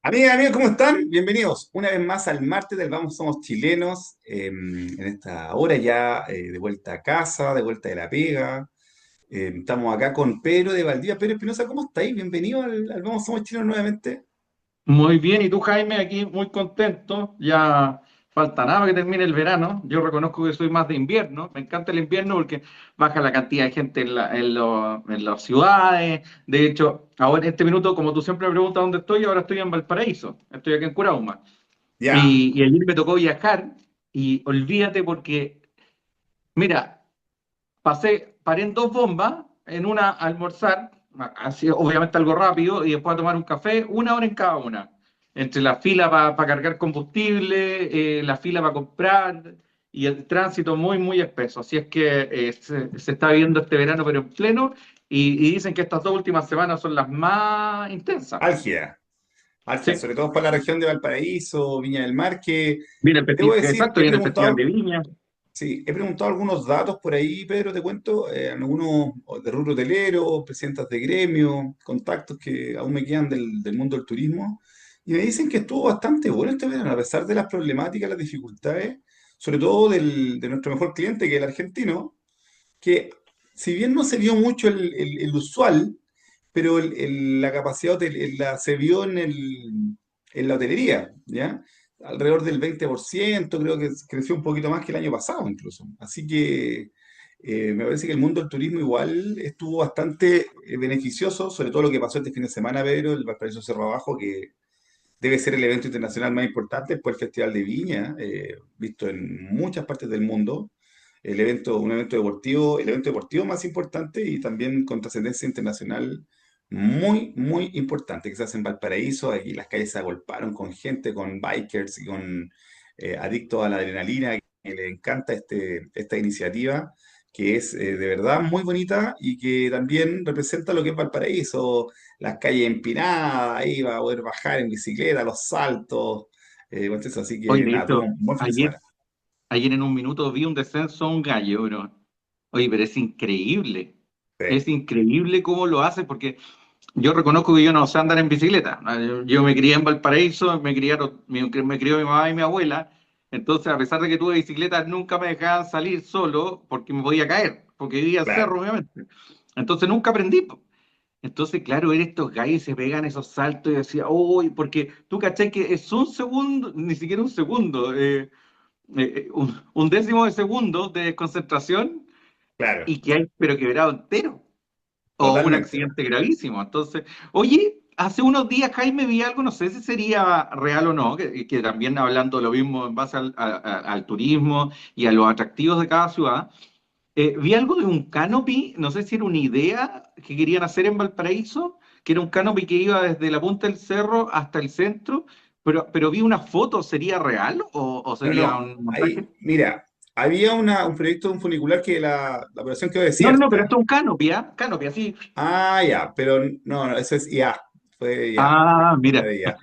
Amigas, ¿cómo están? Bienvenidos una vez más al martes del Vamos Somos Chilenos, en esta hora ya de vuelta a casa, de vuelta de la pega. Estamos acá con Pedro de Valdivia. Pedro Espinosa, ¿cómo estáis? Bienvenido al Vamos Somos Chilenos nuevamente. Muy bien, y tú, Jaime, aquí muy contento. Ya falta nada para que termine el verano. Yo reconozco que soy más de invierno. Me encanta el invierno porque baja la cantidad de gente en las ciudades. De hecho, ahora en este minuto, como tú siempre me preguntas dónde estoy, ahora estoy en Valparaíso. Estoy aquí en Curauma. Ya, Y ayer me tocó viajar y olvídate porque, mira, paré en dos bombas, en una a almorzar, así obviamente algo rápido, y después a tomar un café, una hora en cada una. Entre la fila para cargar combustible, la fila para comprar y el tránsito muy, muy espeso. Así es que se está viviendo este verano, pero en pleno, y dicen que estas dos últimas semanas son las más intensas. álgida, álgida, Sí, sobre todo para la región de Valparaíso, Viña del Mar, que viene debo decir, exacto, viene el Festival de Viña. sí, he preguntado algunos datos por ahí, Pedro, te cuento, algunos de rubro hotelero, presidentas de gremio, contactos que aún me quedan del mundo del turismo, y me dicen que estuvo bastante bueno este verano, a pesar de las problemáticas, las dificultades, sobre todo de nuestro mejor cliente, que es el argentino, que si bien no se vio mucho el usual, pero la capacidad se vio en la hotelería, ¿ya? Alrededor del 20%, creo que creció un poquito más que el año pasado incluso. Así que me parece que el mundo del turismo igual estuvo bastante beneficioso, sobre todo lo que pasó este fin de semana, Pedro, el Valparaíso Cerro Abajo, que debe ser el evento internacional más importante después del Festival de Viña, visto en muchas partes del mundo. Un evento deportivo, el evento deportivo más importante y también con trascendencia internacional muy, muy importante que se hace en Valparaíso. Aquí las calles se agolparon con gente, con bikers y con adictos a la adrenalina, que le encanta esta iniciativa, que es de verdad muy bonita y que también representa lo que es Valparaíso, las calles empinadas, ahí va a poder bajar en bicicleta, los saltos, bueno, eso, así Hoy, que de nada, tuvo hecho, un buen fin de ayer, semana. ayer en un minuto vi un descenso a un gallo, bro. Oye, pero es increíble. Sí, Es increíble cómo lo hace, porque yo reconozco que yo no sé andar en bicicleta. Yo me crié en Valparaíso, me crió mi mamá y mi abuela. Entonces, a pesar de que tuve bicicleta, nunca me dejaban salir solo porque me podía caer, porque vivía en claro, cerro, obviamente. Entonces, nunca aprendí, po. Entonces, claro, ver estos gallos se pegan esos saltos y decía, uy, porque tú caché que es un segundo, ni siquiera un segundo, un décimo de segundo de desconcentración claro, y que hay, pero quebrado entero o un totalmente. accidente gravísimo. Entonces, oye, hace unos días, Jaime, vi algo, no sé si sería real o no, que también hablando lo mismo en base al turismo y a los atractivos de cada ciudad, vi algo de un canopy, no sé si era una idea que querían hacer en Valparaíso, que era un canopy que iba desde la punta del cerro hasta el centro, pero vi una foto, ¿sería real o No, sería no, un montaje? ahí, mira, había un proyecto de un funicular que la operación quedó No, no, no, pero desierta. esto es un canopy, ¿ah? Canopy, así. Ah, ya, pero no, no, eso es IA, fue IA, Ah, fue mira. de IA.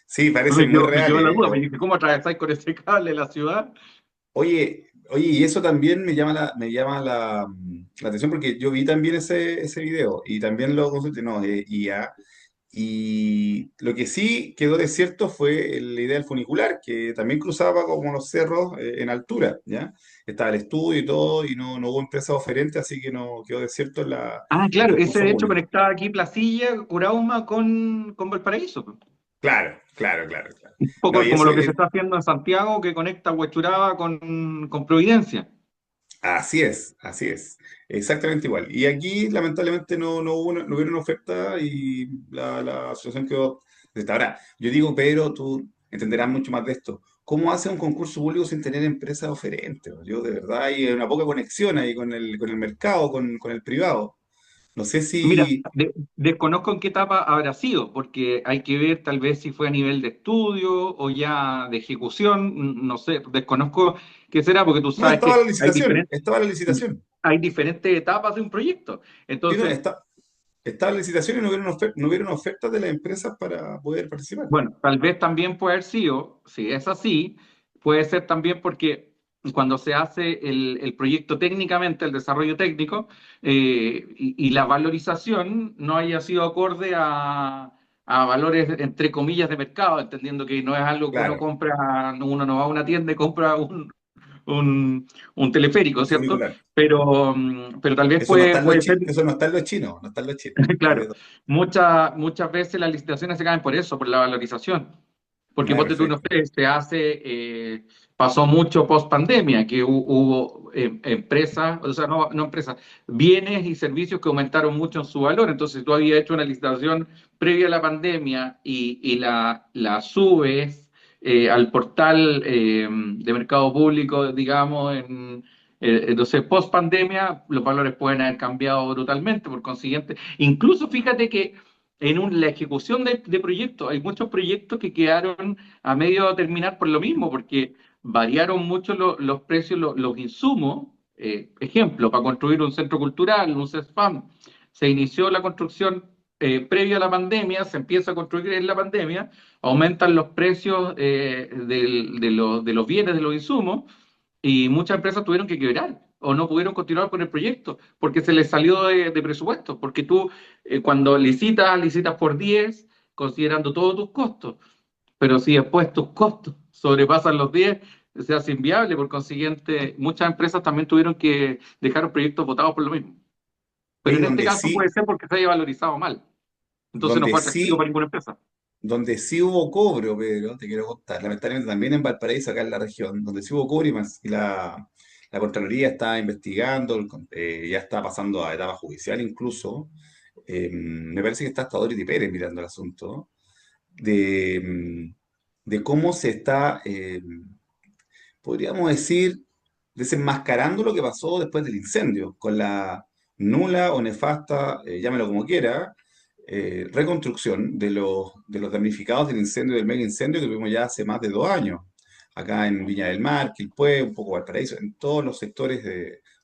Sí, parecen muy Me quedó la reales. duda, me dije, ¿cómo atravesáis con ese cable la ciudad? Oye, y eso también me llama la atención porque yo vi también ese video y también lo consulté, no, IA. Y lo que sí quedó desierto fue la idea del funicular, que también cruzaba como los cerros en altura, ¿ya? Estaba el estudio y todo, y no hubo empresa oferente, así que no quedó desierto Ah, el claro, ese concurso de hecho público. conectaba aquí Placilla, Curauma con Valparaíso, po. Claro, claro, claro, claro. Un No, poco y como eso, lo que se está haciendo en Santiago, que conecta Huechuraba con Providencia. así es, así es. Exactamente igual. Y aquí, lamentablemente, no hubo una oferta y la asociación quedó desde ahora. Yo digo, Pedro, tú entenderás mucho más de esto. ¿Cómo hace un concurso público sin tener empresas oferentes? Yo, de verdad, hay una poca conexión ahí con el mercado, con el privado. No sé Mira, si. desconozco en qué etapa habrá sido, porque hay que ver tal vez si fue a nivel de estudio o ya de ejecución, no sé, desconozco qué será, porque tú No, sabes que estaba la licitación. hay diferentes etapas de un proyecto. Sí, no, Entonces, estaba la licitación y no hubieron ofertas de las empresas para poder participar. bueno, tal vez también puede haber sido, si es así, puede ser también porque cuando se hace el proyecto técnicamente, el desarrollo técnico, y la valorización no haya sido acorde a valores, entre comillas, de mercado, entendiendo que no es algo que uno Claro, compra, uno no va a una tienda y compra un teleférico, un ¿cierto? funicular. Pero tal vez Eso no está en los puede ser, eso no está en los chinos, no está en los chinos. claro, muchas veces las licitaciones se caen por eso, por la valorización. Porque Ah, ponte tú, no perfecto. sé, pasó mucho post pandemia, que hubo empresas, o sea, no empresas, bienes y servicios que aumentaron mucho en su valor. Entonces, si tú habías hecho una licitación previa a la pandemia y la subes al portal de mercado público, digamos, entonces, post pandemia, los valores pueden haber cambiado brutalmente. Por consiguiente, incluso fíjate que la ejecución de proyectos, hay muchos proyectos que quedaron a medio terminar por lo mismo, porque variaron mucho los precios, los insumos. Ejemplo, para construir un centro cultural, un CESFAM, se inició la construcción previo a la pandemia, se empieza a construir en la pandemia, aumentan los precios de los bienes, de los insumos, y muchas empresas tuvieron que quebrar o no pudieron continuar con el proyecto porque se les salió de presupuesto, porque tú cuando licitas por 10 considerando todos tus costos, pero si después tus costos sobrepasan los 10 se hace inviable. Por consiguiente, muchas empresas también tuvieron que dejar proyectos votados por lo mismo. Pero Oye, en este caso puede ser porque se haya valorizado mal. Entonces no donde fue atractivo sí, para ninguna empresa. donde sí hubo cobro, Pedro, te quiero contar, lamentablemente también en Valparaíso, acá en la región, donde sí hubo cobro y la Contraloría está investigando, ya está pasando a etapa judicial incluso. Me parece que está hasta Dorothy Pérez mirando el asunto de, de cómo se está, podríamos decir, desenmascarando lo que pasó después del incendio, con la nula o nefasta, llámelo como quiera, reconstrucción de los damnificados del incendio, del mega incendio que tuvimos ya hace más de 2 años, acá en Viña del Mar, Quilpué, un poco Valparaíso, en todos los sectores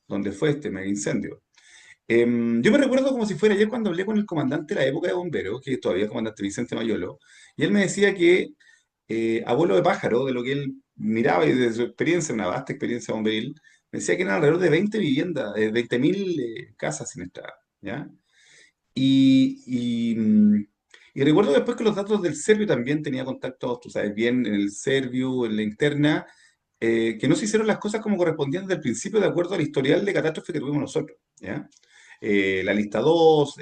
donde fue este mega incendio. Yo me recuerdo como si fuera ayer cuando hablé con el comandante de la época de bomberos, que todavía es comandante Vicente Mayolo, y él me decía que abuelo de pájaro, de lo que él miraba y de su experiencia, una vasta experiencia bomberil, me decía que eran alrededor de 20 viviendas, 20.000 casas siniestradas, ¿ya? Y recuerdo después que los datos del Servio también tenía contactos, tú sabes bien, en el Servio, en la interna, que no se hicieron las cosas como correspondían desde el principio de acuerdo al historial de catástrofe que tuvimos nosotros, ¿ya? La lista 2,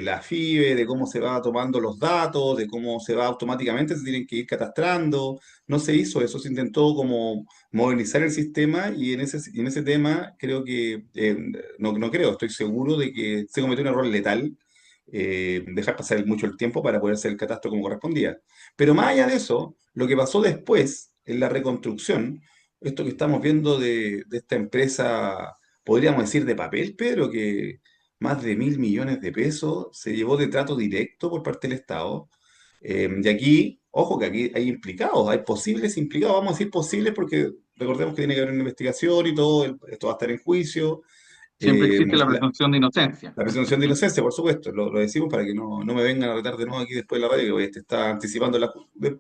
la FIBE, de cómo se va tomando los datos, de cómo se va automáticamente, se tienen que ir catastrando. No se hizo eso, se intentó como modernizar el sistema y en ese tema creo que, no creo, estoy seguro de que se cometió un error letal, dejar pasar mucho el tiempo para poder hacer el catastro como correspondía. Pero más allá de eso, lo que pasó después en la reconstrucción, esto que estamos viendo de esta empresa, podríamos decir de papel, pero que más de 1.000 millones de pesos se llevó de trato directo por parte del Estado. Y aquí, ojo que aquí hay implicados, hay posibles implicados, vamos a decir posibles porque recordemos que tiene que haber una investigación y todo, esto va a estar en juicio. Siempre Eh, existe la presunción de inocencia. la presunción de inocencia, por supuesto, lo decimos para que no me vengan a retar de nuevo aquí después de la radio, que oye, te está anticipando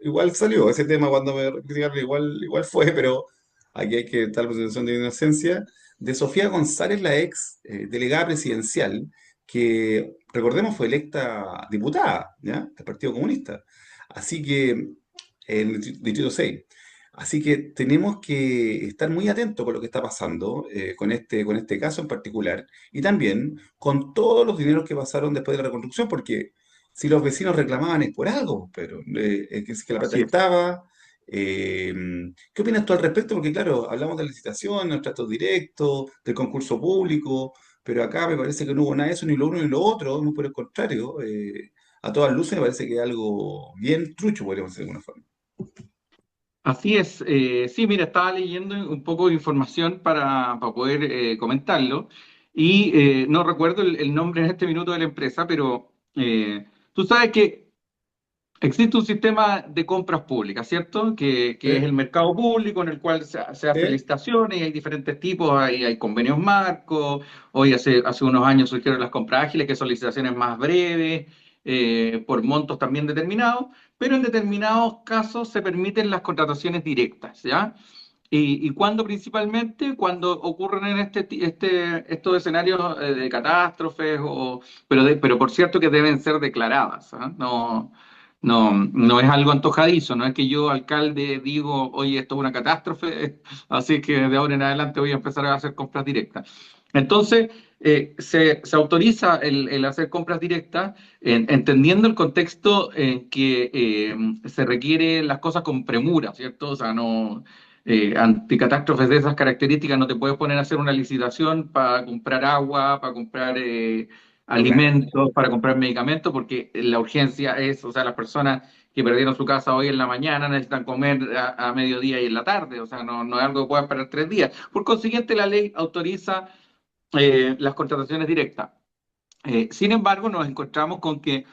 igual salió ese tema cuando me criticaron, igual fue, pero aquí hay que estar la presunción de inocencia de Sofía González, la ex delegada presidencial, que recordemos fue electa diputada, ¿ya? Del Partido Comunista. Así que, en el Distrito 6. Así que tenemos que estar muy atentos con lo que está pasando con este caso en particular y también con todos los dineros que pasaron después de la reconstrucción, porque si los vecinos reclamaban es por algo, pero es que la plata Así es. estaba. eh, ¿Qué opinas tú al respecto? Porque claro, hablamos de la licitación, los tratos directos, del concurso público, pero acá me parece que no hubo nada de eso, ni lo uno ni lo otro, muy por el contrario. A todas luces me parece que es algo bien trucho, podríamos decir de alguna forma. Así es. Sí, mira, estaba leyendo un poco de información para poder comentarlo y no recuerdo el nombre en este minuto de la empresa, pero tú sabes que existe un sistema de compras públicas, ¿cierto? Que es ¿Sí? el mercado público en el cual se hacen ¿Sí? licitaciones y hay diferentes tipos, hay convenios marcos, hoy hace unos años surgieron las compras ágiles, que son licitaciones más breves, por montos también determinados, pero en determinados casos se permiten las contrataciones directas, ¿ya? ¿Y cuándo principalmente? Cuando ocurren en estos escenarios de catástrofes, pero por cierto que deben ser declaradas, ¿ah? No, no es algo antojadizo, no es que yo, alcalde, digo, oye, esto es una catástrofe, así que de ahora en adelante voy a empezar a hacer compras directas. Entonces, se autoriza el hacer compras directas, entendiendo el contexto en que se requiere las cosas con premura, ¿cierto? O sea, no, ante catástrofes de esas características no te puedes poner a hacer una licitación para comprar agua, para comprar No, claro. alimentos, para comprar medicamentos, porque la urgencia es, o sea, las personas que perdieron su casa hoy en la mañana necesitan comer a mediodía y en la tarde, o sea, no es algo que pueda esperar 3 días. Por consiguiente, la ley autoriza las contrataciones directas. Sin embargo, nos encontramos con que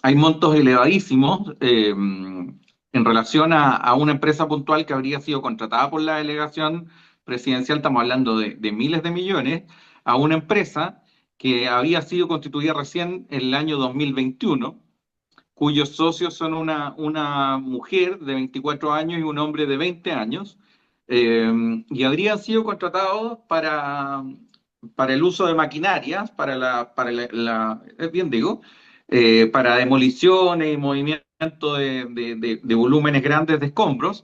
hay montos elevadísimos en relación a una empresa puntual que habría sido contratada por la delegación presidencial, estamos hablando de miles de millones, a una empresa que había sido constituida recién en el año 2021, cuyos socios son una mujer de 24 años y un hombre de 20 años, y habrían sido contratados para el uso de maquinarias, es bien digo, para demoliciones y movimiento de volúmenes grandes de escombros,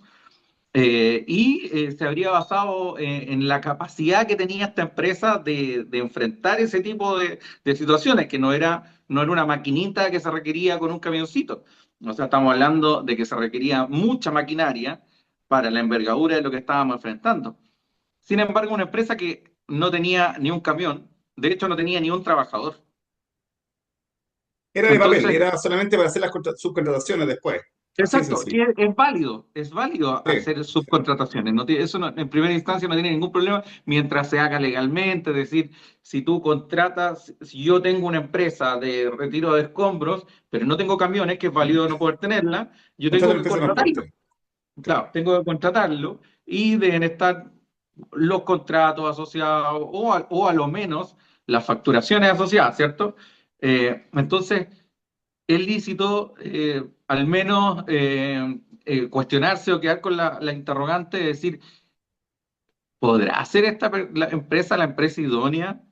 se habría basado en la capacidad que tenía esta empresa de enfrentar ese tipo de situaciones, que no era una maquinita que se requería con un camioncito. O sea, estamos hablando de que se requería mucha maquinaria para la envergadura de lo que estábamos enfrentando. Sin embargo, una empresa que no tenía ni un camión, de hecho no tenía ni un trabajador. Era de papel, Entonces, era solamente para hacer las subcontrataciones después. Así de exacto, sí, sencillo. es válido Sí. hacer subcontrataciones. Eso en primera instancia no tiene ningún problema mientras se haga legalmente. Es decir, si tú contratas, si yo tengo una empresa de retiro de escombros, pero no tengo camiones, que es válido no poder tenerla, yo Contrata tengo la que empresa de contratarlo. transporte. Claro. Claro, tengo que contratarlo y deben estar los contratos asociados o a lo menos las facturaciones asociadas, ¿cierto? Entonces es lícito al menos cuestionarse o quedar con la interrogante de decir, ¿podrá ser la empresa la empresa idónea?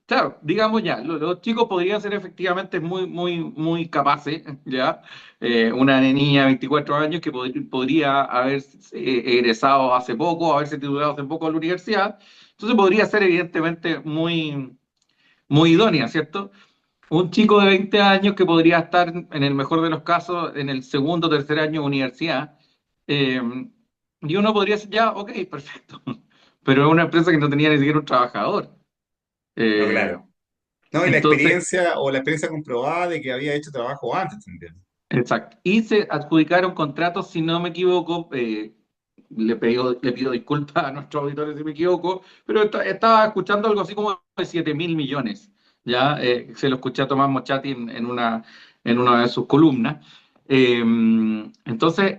Claro, digamos ya, los chicos podrían ser efectivamente muy, muy, muy capaces, ¿ya? Una niña de 24 años que podría haber egresado hace poco, haberse titulado hace poco a la universidad, entonces podría ser evidentemente muy, muy idónea, ¿cierto? Un chico de 20 años que podría estar, en el mejor de los casos, en el segundo o tercer año de universidad. eh, y uno podría decir, ya, ok, perfecto. Pero es una empresa que no tenía ni siquiera un trabajador. No, Eh, claro. No, y entonces, la experiencia comprobada de que había hecho trabajo antes también. exacto. Y se adjudicaron contratos, si no me equivoco, le pido disculpas a nuestros auditores si me equivoco, pero estaba escuchando algo así como de 7.000 millones. Ya se lo escuché a Tomás Mochati en una de sus columnas. Eh, entonces,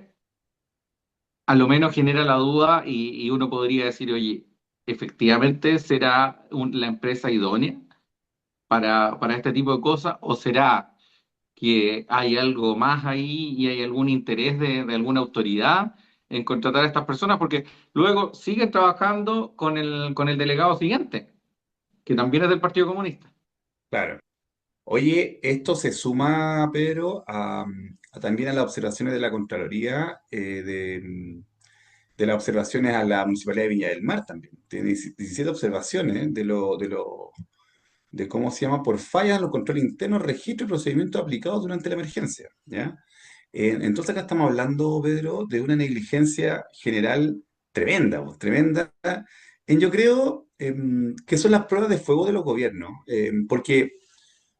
a lo menos genera la duda y uno podría decir, oye, ¿efectivamente será la empresa idónea para este tipo de cosas? ¿O será que hay algo más ahí y hay algún interés de alguna autoridad en contratar a estas personas? Porque luego siguen trabajando con el delegado siguiente, que también es del Partido Comunista. Claro. Oye, esto se suma, Pedro, también a las observaciones de la Contraloría, de las observaciones a la Municipalidad de Viña del Mar también. Tiene 17 observaciones de cómo se llama, por fallas en los controles internos, registros y procedimientos aplicados durante la emergencia, ¿ya? Entonces acá estamos hablando, Pedro, de una negligencia general tremenda, pues, tremenda. Yo creo que son las pruebas de fuego de los gobiernos, porque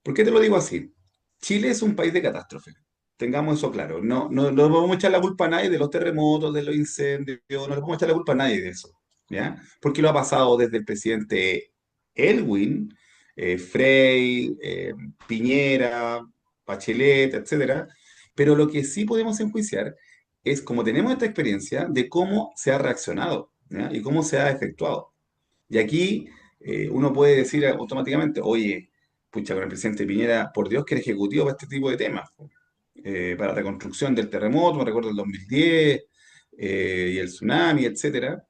¿por qué te lo digo así? Chile es un país de catástrofe. Tengamos eso claro. No vamos a echar la culpa a nadie de los terremotos, de los incendios, no le vamos a echar la culpa a nadie de eso. ¿Ya? Porque lo ha pasado desde el presidente Elwin, Frei, Piñera, Bachelet, etcétera. Pero lo que sí podemos enjuiciar es, como tenemos esta experiencia, de cómo se ha reaccionado, ¿ya? Y cómo se ha efectuado. Y aquí uno puede decir automáticamente, oye, pucha, con el presidente Piñera, por Dios que era ejecutivo para este tipo de temas, po. Para reconstrucción del terremoto, me recuerdo el 2010, y el tsunami, etcétera.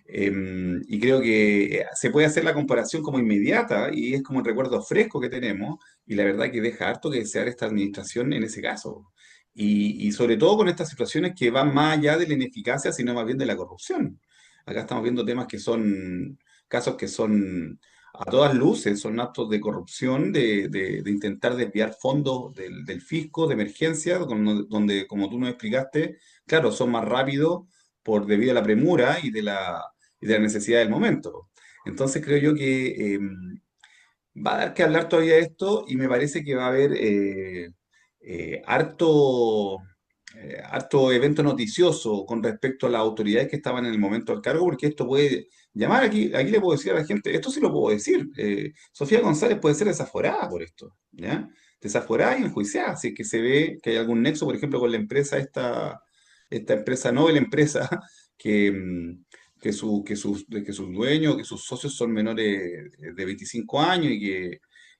Y creo que se puede hacer la comparación como inmediata y es como un recuerdo fresco que tenemos y la verdad que deja harto que desear esta administración en ese caso. Y sobre todo con estas situaciones que van más allá de la ineficacia, sino más bien de la corrupción. Acá estamos viendo temas que son, casos que son a todas luces, son actos de corrupción, de intentar desviar fondos del fisco, de emergencia, donde, como tú nos explicaste, claro, son más rápidos debido a la premura y de la necesidad del momento. Entonces creo yo que va a dar que hablar todavía de esto y me parece que va a haber harto, harto evento noticioso con respecto a las autoridades que estaban en el momento al cargo, porque esto puede llamar aquí le puedo decir a la gente, esto sí lo puedo decir, Sofía González puede ser desaforada por esto, ¿ya? Desaforada y enjuiciada, si es que se ve que hay algún nexo, por ejemplo, con la empresa esta empresa, Nobel Empresa, que, que sus dueños, que sus socios son menores de 25 años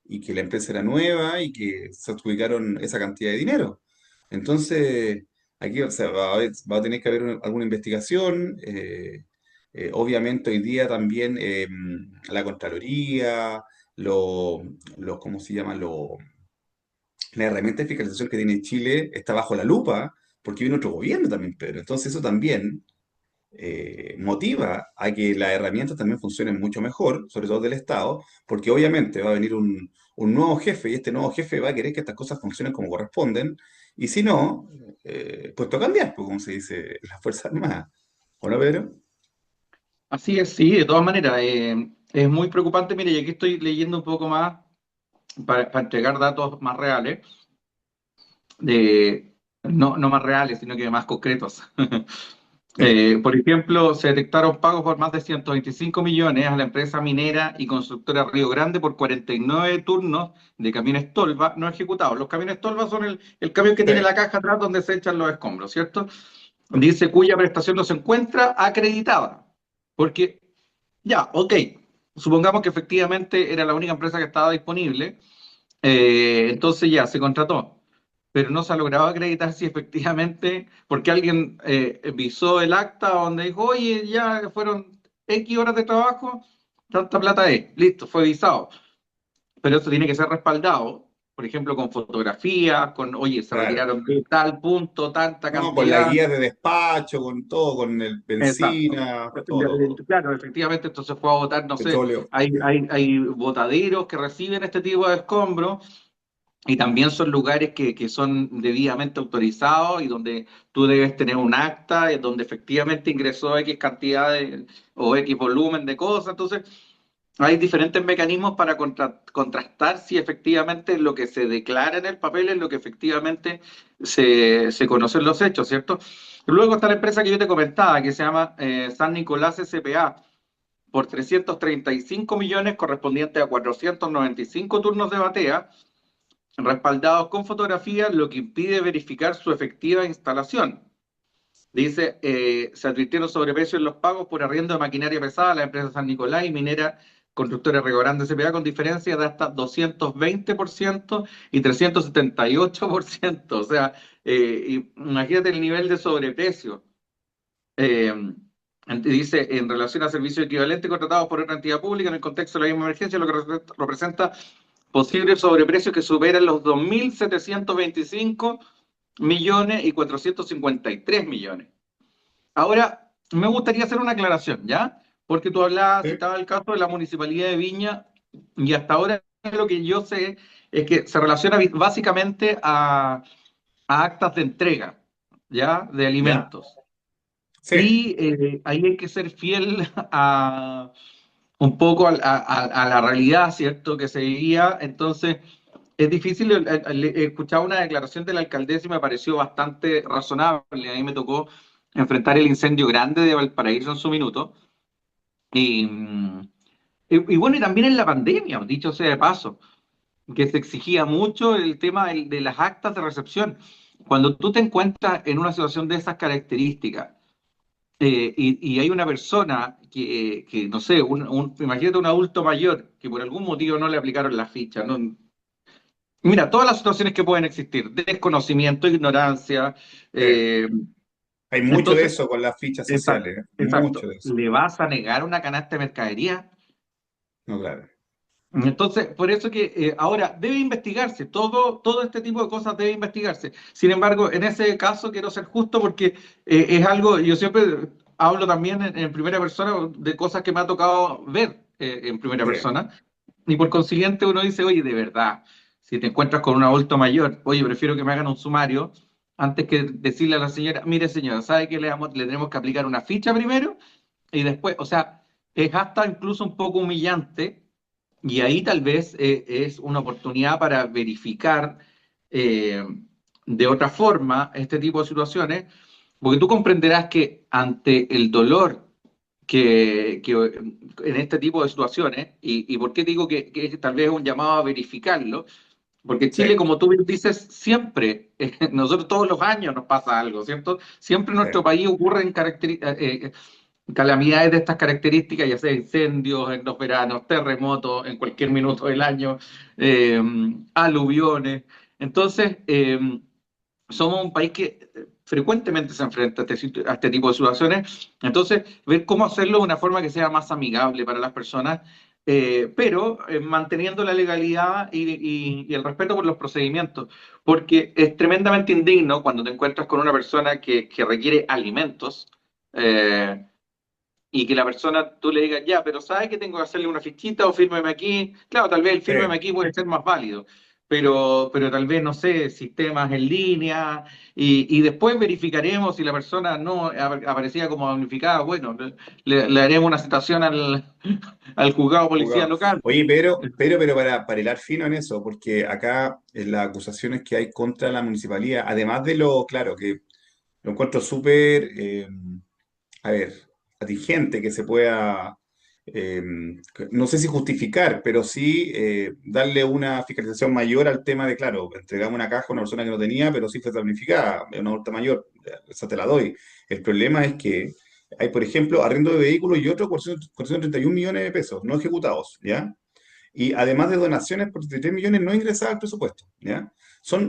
y que la empresa era nueva y que se adjudicaron esa cantidad de dinero. Entonces, aquí o sea, va a tener que haber alguna investigación. Obviamente hoy día también la Contraloría, lo- los, ¿cómo se llama? La herramienta de fiscalización que tiene Chile está bajo la lupa porque viene otro gobierno también, Pedro. Entonces eso también motiva a que las herramientas también funcionen mucho mejor, sobre todo del Estado, porque obviamente va a venir un nuevo jefe y este nuevo jefe va a querer que estas cosas funcionen como corresponden, y si no, pues toca cambiar, pues, como se dice en las Fuerzas Armadas. ¿O no, Pedro? Así es, sí, de todas maneras, es muy preocupante. Mire, y aquí estoy leyendo un poco más para entregar datos más reales, no más reales, sino que más concretos. Sí. Por ejemplo, se detectaron pagos por más de 125 millones a la empresa minera y constructora Río Grande por 49 turnos de camiones tolva no ejecutados. Los camiones tolva son el camión que tiene Sí. la caja atrás donde se echan los escombros, ¿cierto? Dice cuya prestación no se encuentra acreditada. Porque, ya, ok, supongamos que efectivamente era la única empresa que estaba disponible, entonces ya se contrató, pero no se ha logrado acreditar si efectivamente, porque alguien visó el acta donde dijo, oye, ya fueron X horas de trabajo, tanta plata es, listo, fue visado. Pero eso tiene que ser respaldado, por ejemplo, con fotografías, con, oye, se Claro. retiraron de tal punto, tanta No, con la cantidad. guía de despacho, con todo, con el Exacto. benzina, todo, Claro, efectivamente, entonces fue a votar, no sé, petróleo. hay botaderos que reciben este tipo de escombros. Y también son lugares que son debidamente autorizados y donde tú debes tener un acta, donde efectivamente ingresó X cantidad o X volumen de cosas. Entonces, hay diferentes mecanismos para contrastar si efectivamente lo que se declara en el papel es lo que efectivamente se conocen los hechos, ¿cierto? Luego está la empresa que yo te comentaba, que se llama San Nicolás S.p.A., por 335 millones correspondientes a 495 turnos de batea respaldados con fotografías, lo que impide verificar su efectiva instalación. Dice, se advirtieron sobreprecios en los pagos por arriendo de maquinaria pesada a la empresa San Nicolás y minera constructora Río Grande S.p.A. con diferencias de hasta 220% y 378%. O sea, imagínate el nivel de sobreprecio. Eh, Dice, en relación a servicios equivalentes contratados por otra entidad pública en el contexto de la misma emergencia, lo que representa posibles sobreprecios que superan los 2.725 millones y 453 millones. Ahora, me gustaría hacer una aclaración, ¿ya? Porque tú hablabas, Sí. citaba el caso de la Municipalidad de Viña, y hasta ahora lo que yo sé es que se relaciona básicamente a actas de entrega, ¿ya? De ¿Ya? alimentos. Sí. Y ahí hay que ser fiel a un poco a la realidad, ¿cierto? Que se vivía. Entonces, es difícil. He escuchado una declaración de la alcaldesa y me pareció bastante razonable. A mí me tocó enfrentar el incendio grande de Valparaíso en su minuto. Y, y bueno, y también en la pandemia, dicho sea de paso, que se exigía mucho el tema de las actas de recepción. Cuando tú te encuentras en una situación de esas características, y hay una persona no sé, imagínate un adulto mayor que por algún motivo no le aplicaron la ficha, ¿no? Mira, todas las situaciones que pueden existir, desconocimiento, ignorancia, Sí. eh, Hay mucho de Entonces, eso con las fichas exacto, sociales, ¿eh? Mucho exacto. de eso. ¿Le vas a negar una canasta de mercadería? No, claro. Entonces, por eso que ahora debe investigarse, todo este tipo de cosas debe investigarse. Sin embargo, en ese caso quiero ser justo porque es algo, yo siempre hablo también en primera persona de cosas que me ha tocado ver en primera Sí, persona, y por consiguiente uno dice, oye, de verdad, si te encuentras con un adulto mayor, oye, prefiero que me hagan un sumario antes que decirle a la señora, mire señora, ¿sabe que le tenemos que aplicar una ficha primero? Y después, o sea, es hasta incluso un poco humillante y ahí tal vez es una oportunidad para verificar eh, de otra forma este tipo de situaciones, porque tú comprenderás que ante el dolor que en este tipo de situaciones, y por qué digo que tal vez es un llamado a verificarlo, porque sí, Chile, como tú bien dices, siempre, nosotros todos los años nos pasa algo, ¿cierto? Siempre en sí. nuestro país ocurren calamidades de estas características, ya sea incendios en los veranos, terremotos en cualquier minuto del año, eh, aluviones. Entonces, somos un país que frecuentemente se enfrenta a este tipo de situaciones. Entonces, ver cómo hacerlo de una forma que sea más amigable para las personas, pero manteniendo la legalidad y el respeto por los procedimientos, porque es tremendamente indigno cuando te encuentras con una persona que requiere alimentos. Y que la persona tú le digas, ya, pero ¿sabes que tengo que hacerle una fichita o fírmeme aquí? Claro, tal vez el Sí. fírmeme aquí puede ser más válido, pero tal vez, no sé, sistemas en línea y después verificaremos si la persona no aparecía como damnificada. Bueno, le haremos una citación al juzgado policía Jugado. local. Oye, pero para hilar fino en eso, porque acá en las acusaciones que hay contra la municipalidad, además de lo, claro, que lo encuentro súper, a ver, atingente que se pueda, eh, no sé si justificar, pero sí darle una fiscalización mayor al tema de, claro, entregamos una caja a una persona que no tenía, pero sí fue damnificada, es una multa mayor, esa te la doy. El problema es que hay, por ejemplo, arriendo de vehículos y otros por 431 millones de pesos no ejecutados, ¿ya? Y además de donaciones por 33 millones no ingresadas al presupuesto, ¿ya?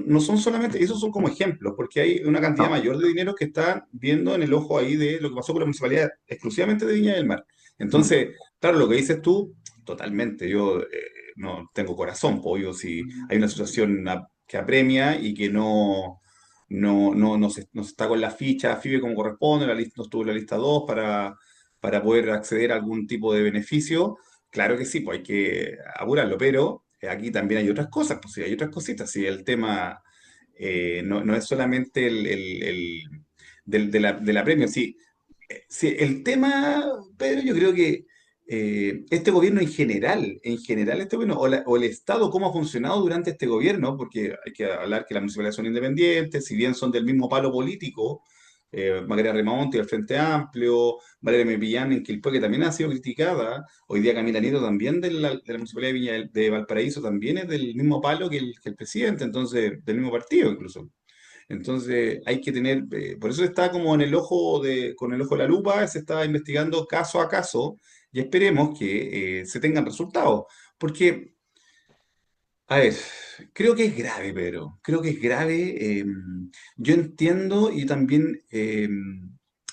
No son solamente, esos son como ejemplos, porque hay una cantidad No. mayor de dinero que está viendo en el ojo ahí de lo que pasó con la municipalidad exclusivamente de Viña del Mar. Mm. Entonces, claro, lo que dices tú, totalmente, yo no tengo corazón, pollo, si hay una situación que apremia y que no se está con la ficha FIBE como corresponde, la lista, no estuvo en la lista 2 para poder acceder a algún tipo de beneficio. Claro que sí, pues hay que apurarlo, pero aquí también hay otras cosas, pues sí, hay otras cositas. Sí, el tema no es solamente de la premio. Sí, sí, el tema, Pedro, yo creo que este gobierno en general este gobierno, o el Estado, cómo ha funcionado durante este gobierno, porque hay que hablar que las municipalidades son independientes, si bien son del mismo palo político, Magdalena Rimamonte del Frente Amplio, Valeria Mepillán en Quilpué, que también ha sido criticada, hoy día Camila Nieto también de la Municipalidad de Viña de Valparaíso también es del mismo palo que el presidente, entonces, del mismo partido incluso. Entonces hay que tener, por eso está como en el ojo con el ojo de la lupa, se está investigando caso a caso y esperemos que se tengan resultados. Porque, a ver, creo que es grave, Pedro, creo que es grave. Yo entiendo y también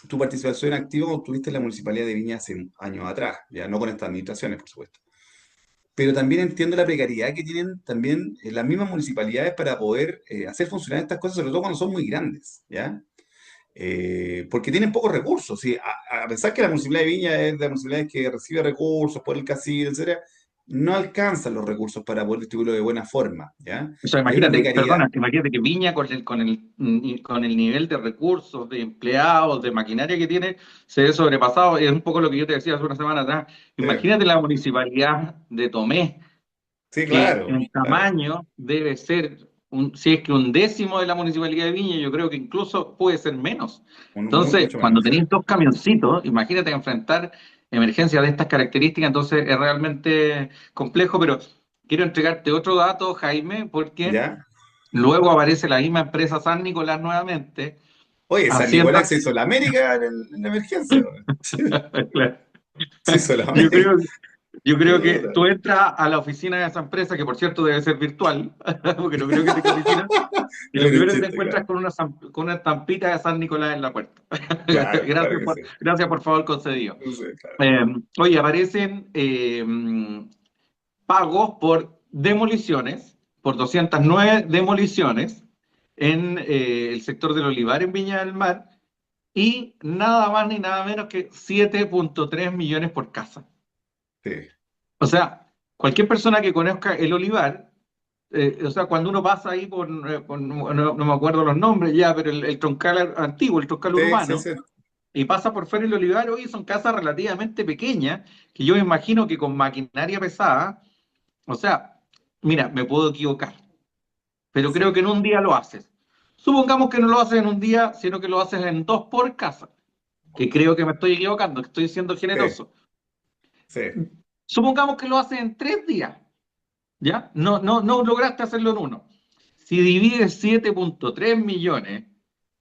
tu participación activa cuando tuviste en la Municipalidad de Viña hace años atrás, ya no con estas administraciones, por supuesto. Pero también entiendo la precariedad que tienen también las mismas municipalidades para poder hacer funcionar estas cosas, sobre todo cuando son muy grandes, ¿ya? Porque tienen pocos recursos. ¿Sí? A pesar que la Municipalidad de Viña es de las municipalidades que recibe recursos por el casillo, etcétera, no alcanzan los recursos para poder distribuirlo de buena forma, ¿ya? O sea, Hay una imagínate, precariedad, perdona, imagínate que Viña con el nivel de recursos, de empleados, de maquinaria que tiene, se ve sobrepasado. Es un poco lo que yo te decía hace una semana atrás. eh, Imagínate la municipalidad de Tomé, sí, que claro, en claro, tamaño debe ser, si es que un décimo de la municipalidad de Viña, yo creo que incluso puede ser menos. Entonces, mucho cuando menos, sí. tenéis dos camioncitos, imagínate enfrentar emergencias de estas características, entonces es realmente complejo, pero quiero entregarte otro dato, Jaime, porque ¿Ya? luego aparece la misma empresa San Nicolás nuevamente Oye, San haciendo... Nicolás se hizo la América en la emergencia. Claro. Se hizo la Yo creo, América. Yo creo que Puta. tú entras a la oficina de esa empresa, que por cierto debe ser virtual, porque no creo que tenga oficina, y No lo era un primero que te chiste, encuentras claro. con con una estampita de San Nicolás en la puerta. Claro, claro que sí. Gracias por favor concedido. No sé, claro. Oye, aparecen pagos por demoliciones, por 209 demoliciones en el sector del Olivar en Viña del Mar, y nada más ni nada menos que 7,3 millones por casa. Sí, O sea, cualquier persona que conozca el Olivar, o sea, cuando uno pasa ahí no me acuerdo los nombres ya, pero el troncal antiguo, el troncal sí, sí, urbano, sí. y pasa por fuera el Olivar, hoy son casas relativamente pequeñas, que yo me imagino que con maquinaria pesada, o sea, mira, me puedo equivocar, pero creo Sí, que en un día lo haces. Supongamos que no lo haces en un día, sino que lo haces en dos por casa, que creo que me estoy equivocando, que estoy siendo sí, generoso. sí. Supongamos que lo haces en 3 días. ¿Ya? No lograste hacerlo en uno. Si divides 7,3 millones,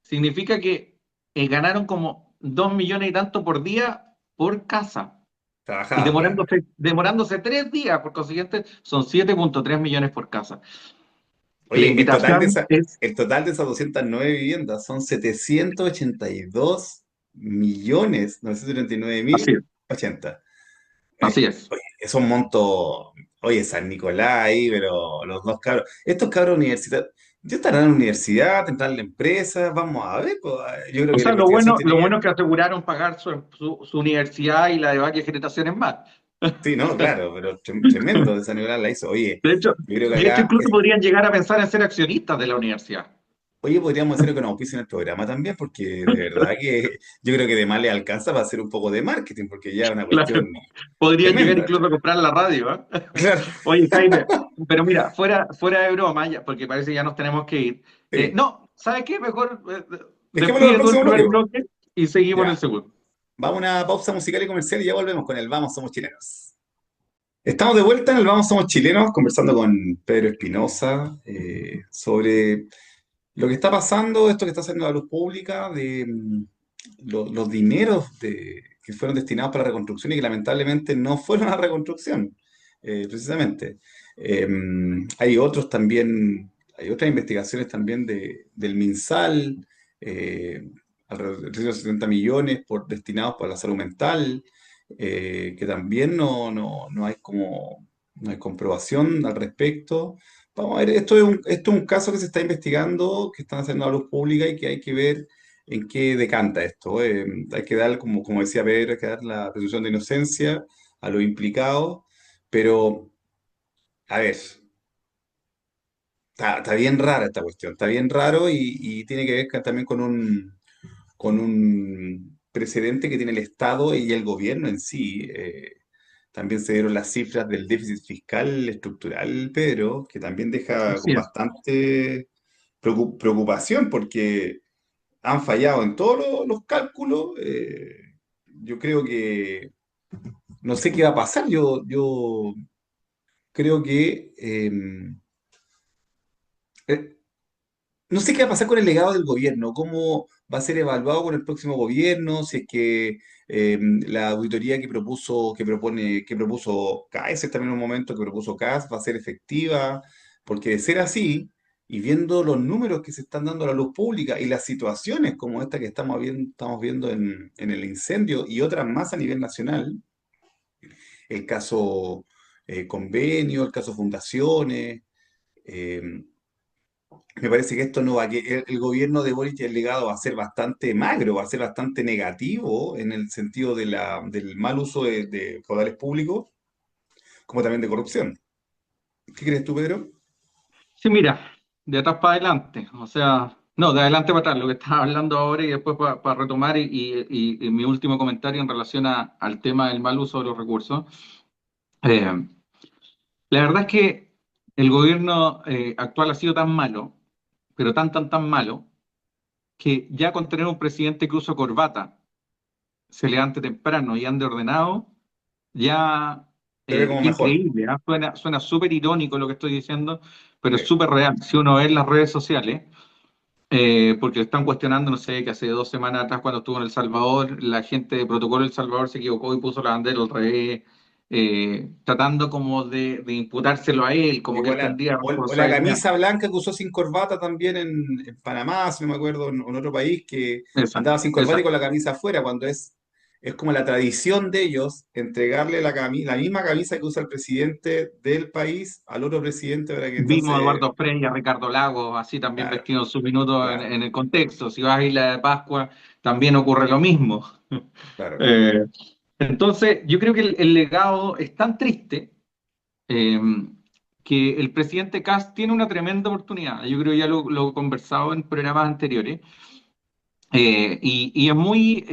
significa que ganaron como 2 millones y tanto por día por casa. Y Trabajada, claro. demorándose 3 días, por consiguiente, son 7,3 millones por casa. La Oye, invitación es, el total de esas 209 viviendas son 782 millones 939 así mil es, 80. así es. Oye, es un monto, oye, San Nicolás ahí, pero los dos cabros, estos cabros universitarios, ¿ya estarán en la universidad, tendrán en la empresa? Vamos a ver, pues, yo creo O que la sea, investigación tiene lo que... bueno es que aseguraron pagar su universidad y la de varias generaciones más. Sí, no, claro, pero tremendo, de San Nicolás la hizo. Oye, De hecho, yo creo que de hecho, acá, incluso podrían llegar a pensar en ser accionistas de la universidad. oye, podríamos hacer que nos auspicien el programa también, porque de verdad que yo creo que de más le alcanza para hacer un poco de marketing, porque ya es una Claro. cuestión Podrían llegar tremenda. incluso a comprar la radio, ¿eh? Claro, Oye, Jaime, pero mira, fuera de broma, porque parece que ya nos tenemos que ir. sí. No, ¿sabes qué? Mejor Dejémoslo al despide tú el próximo bloque, primer po. bloque y seguimos en el Ya. segundo. Vamos a una pausa musical y comercial y ya volvemos con el Vamos, somos chilenos. Estamos de vuelta en el Vamos, somos chilenos, conversando con Pedro Espinosa sobre lo que está pasando, esto que está saliendo a la luz pública, de los dineros que fueron destinados para la reconstrucción y que lamentablemente no fueron a la reconstrucción, precisamente. Eh, hay otros también, hay otras investigaciones también del MinSal, eh, alrededor de 70 millones destinados para la salud mental, que también no hay como, no hay comprobación al respecto. Vamos a ver, esto es un caso que se está investigando, que están haciendo a la luz pública y que hay que ver en qué decanta esto. Hay que dar, como decía Pedro, hay que dar la presunción de inocencia a los implicados, pero, a ver, está bien rara esta cuestión, está bien raro y tiene que ver también con un precedente que tiene el Estado y el gobierno en sí. También se dieron las cifras del déficit fiscal estructural, Pedro, que también deja Así con es. bastante preocupación porque han fallado en todos los cálculos. Yo creo que no sé qué va a pasar. Yo creo que eh, no sé qué va a pasar con el legado del gobierno, cómo va a ser evaluado con el próximo gobierno, si es que la auditoría que propuso CAES también en un momento, que propuso CAS, va a ser efectiva, porque de ser así, y viendo los números que se están dando a la luz pública y las situaciones como esta que estamos viendo en el incendio y otras más a nivel nacional, el caso convenio, el caso fundaciones, eh, me parece que esto no va, que el gobierno de Boric, el legado va a ser bastante magro, va a ser bastante negativo en el sentido del mal uso de caudales públicos, como también de corrupción. ¿Qué crees tú, Pedro? Sí, mira, de atrás para adelante, o sea, no, de adelante para atrás, lo que estaba hablando ahora y después para retomar y mi último comentario en relación al tema del mal uso de los recursos. Eh, la verdad es que el gobierno actual ha sido tan malo, pero tan malo, que ya con tener un presidente que usa corbata, se levante temprano y ande ordenado, ya, Te ve como qué mejor. increíble, ¿ah? Suena súper irónico lo que estoy diciendo, pero Sí, es súper real. Si uno ve en las redes sociales, porque están cuestionando, no sé, que hace 2 semanas atrás cuando estuvo en El Salvador, la gente de Protocolo El Salvador se equivocó y puso la bandera al revés. tratando como de imputárselo a él, como que él Igual tendría o la responsabilidad. camisa blanca que usó sin corbata también en Panamá, si no me acuerdo, en otro país, que andaba Exacto, sin corbata y con exacto. la camisa afuera, cuando es como la tradición de ellos entregarle la misma camisa que usa el presidente del país al otro presidente para que Vimos a entonces, Eduardo Frei y a Ricardo Lagos así también claro, vestidos en su minuto claro, en el contexto. Si vas a Isla de Pascua, también ocurre lo mismo. claro, Eh, entonces, yo creo que el legado es tan triste eh, que el presidente Kast tiene una tremenda oportunidad. Yo creo que ya lo he conversado en programas anteriores. Y es muy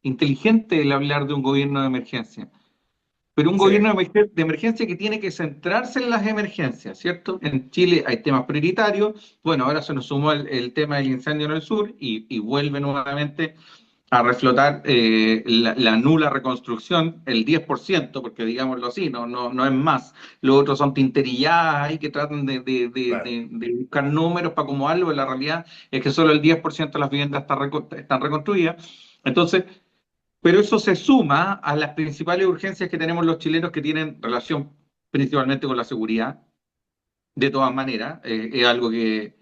inteligente el hablar de un gobierno de emergencia. Pero un sí, gobierno de emergencia que tiene que centrarse en las emergencias, ¿cierto? En Chile hay temas prioritarios. Bueno, ahora se nos sumó el tema del incendio en el sur y vuelve nuevamente a reflotar la nula reconstrucción, el 10%, porque digámoslo así, no es más. Los otros son tinterilladas ahí que tratan claro, de buscar números para acomodarlo, pero la realidad es que solo el 10% de las viviendas están reconstruidas. Entonces, pero eso se suma a las principales urgencias que tenemos los chilenos que tienen relación principalmente con la seguridad. De todas maneras, es algo que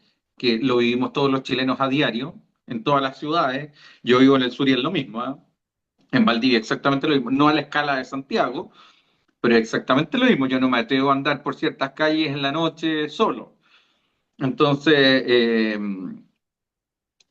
lo vivimos todos los chilenos a diario, en todas las ciudades. Yo vivo en el sur y es lo mismo, ¿ah? En Valdivia exactamente lo mismo, no a la escala de Santiago, pero exactamente lo mismo. Yo no me atrevo a andar por ciertas calles en la noche solo. Entonces,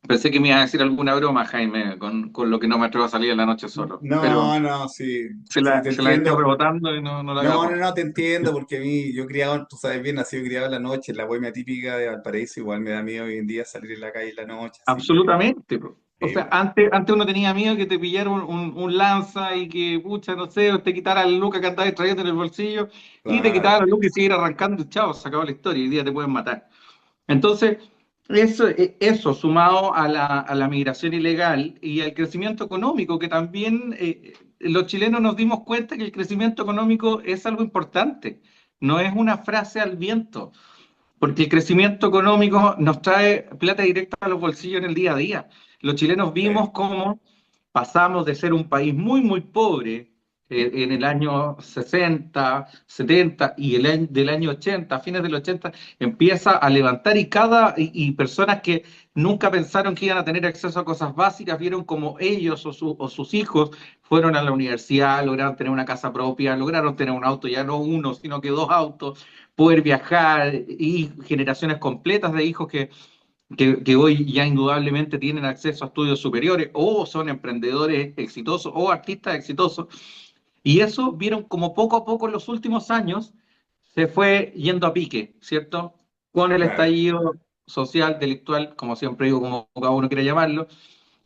pensé que me iba a decir alguna broma, Jaime, con lo que no me atrevo a salir en la noche solo, pero no, no, sí, se sí, la, te se la dejé entiendo. rebotando y no la No, no, agarró. no, te entiendo, porque a mí, yo criado, tú sabes bien, nacido y criado en la noche, la bohemia típica de Valparaíso, igual me da miedo hoy en día salir en la calle en la noche, así que, Absolutamente, po. O sí, sea, bueno, antes uno tenía miedo que te pillara un lanza y que, pucha, no sé, te quitara la luca que andabas trayendo en el bolsillo y te quitara claro, la luca y siguiera arrancando, chao, se acabó la historia, y hoy día te pueden matar. Entonces, eso sumado a la migración ilegal y al crecimiento económico, que también los chilenos nos dimos cuenta que el crecimiento económico es algo importante, no es una frase al viento. Porque el crecimiento económico nos trae plata directa a los bolsillos en el día a día. Los chilenos sí, vimos cómo pasamos de ser un país muy, muy pobre en el año 60, 70 y del año 80, a fines del 80, empieza a levantar y personas que nunca pensaron que iban a tener acceso a cosas básicas, vieron como ellos o sus hijos fueron a la universidad, lograron tener una casa propia, lograron tener un auto, ya no uno, sino que dos autos, poder viajar y generaciones completas de hijos que hoy ya indudablemente tienen acceso a estudios superiores o son emprendedores exitosos o artistas exitosos. Y eso vieron como poco a poco en los últimos años se fue yendo a pique, ¿cierto? Con el claro, estallido social, delictual, como siempre digo, como cada uno quiera llamarlo,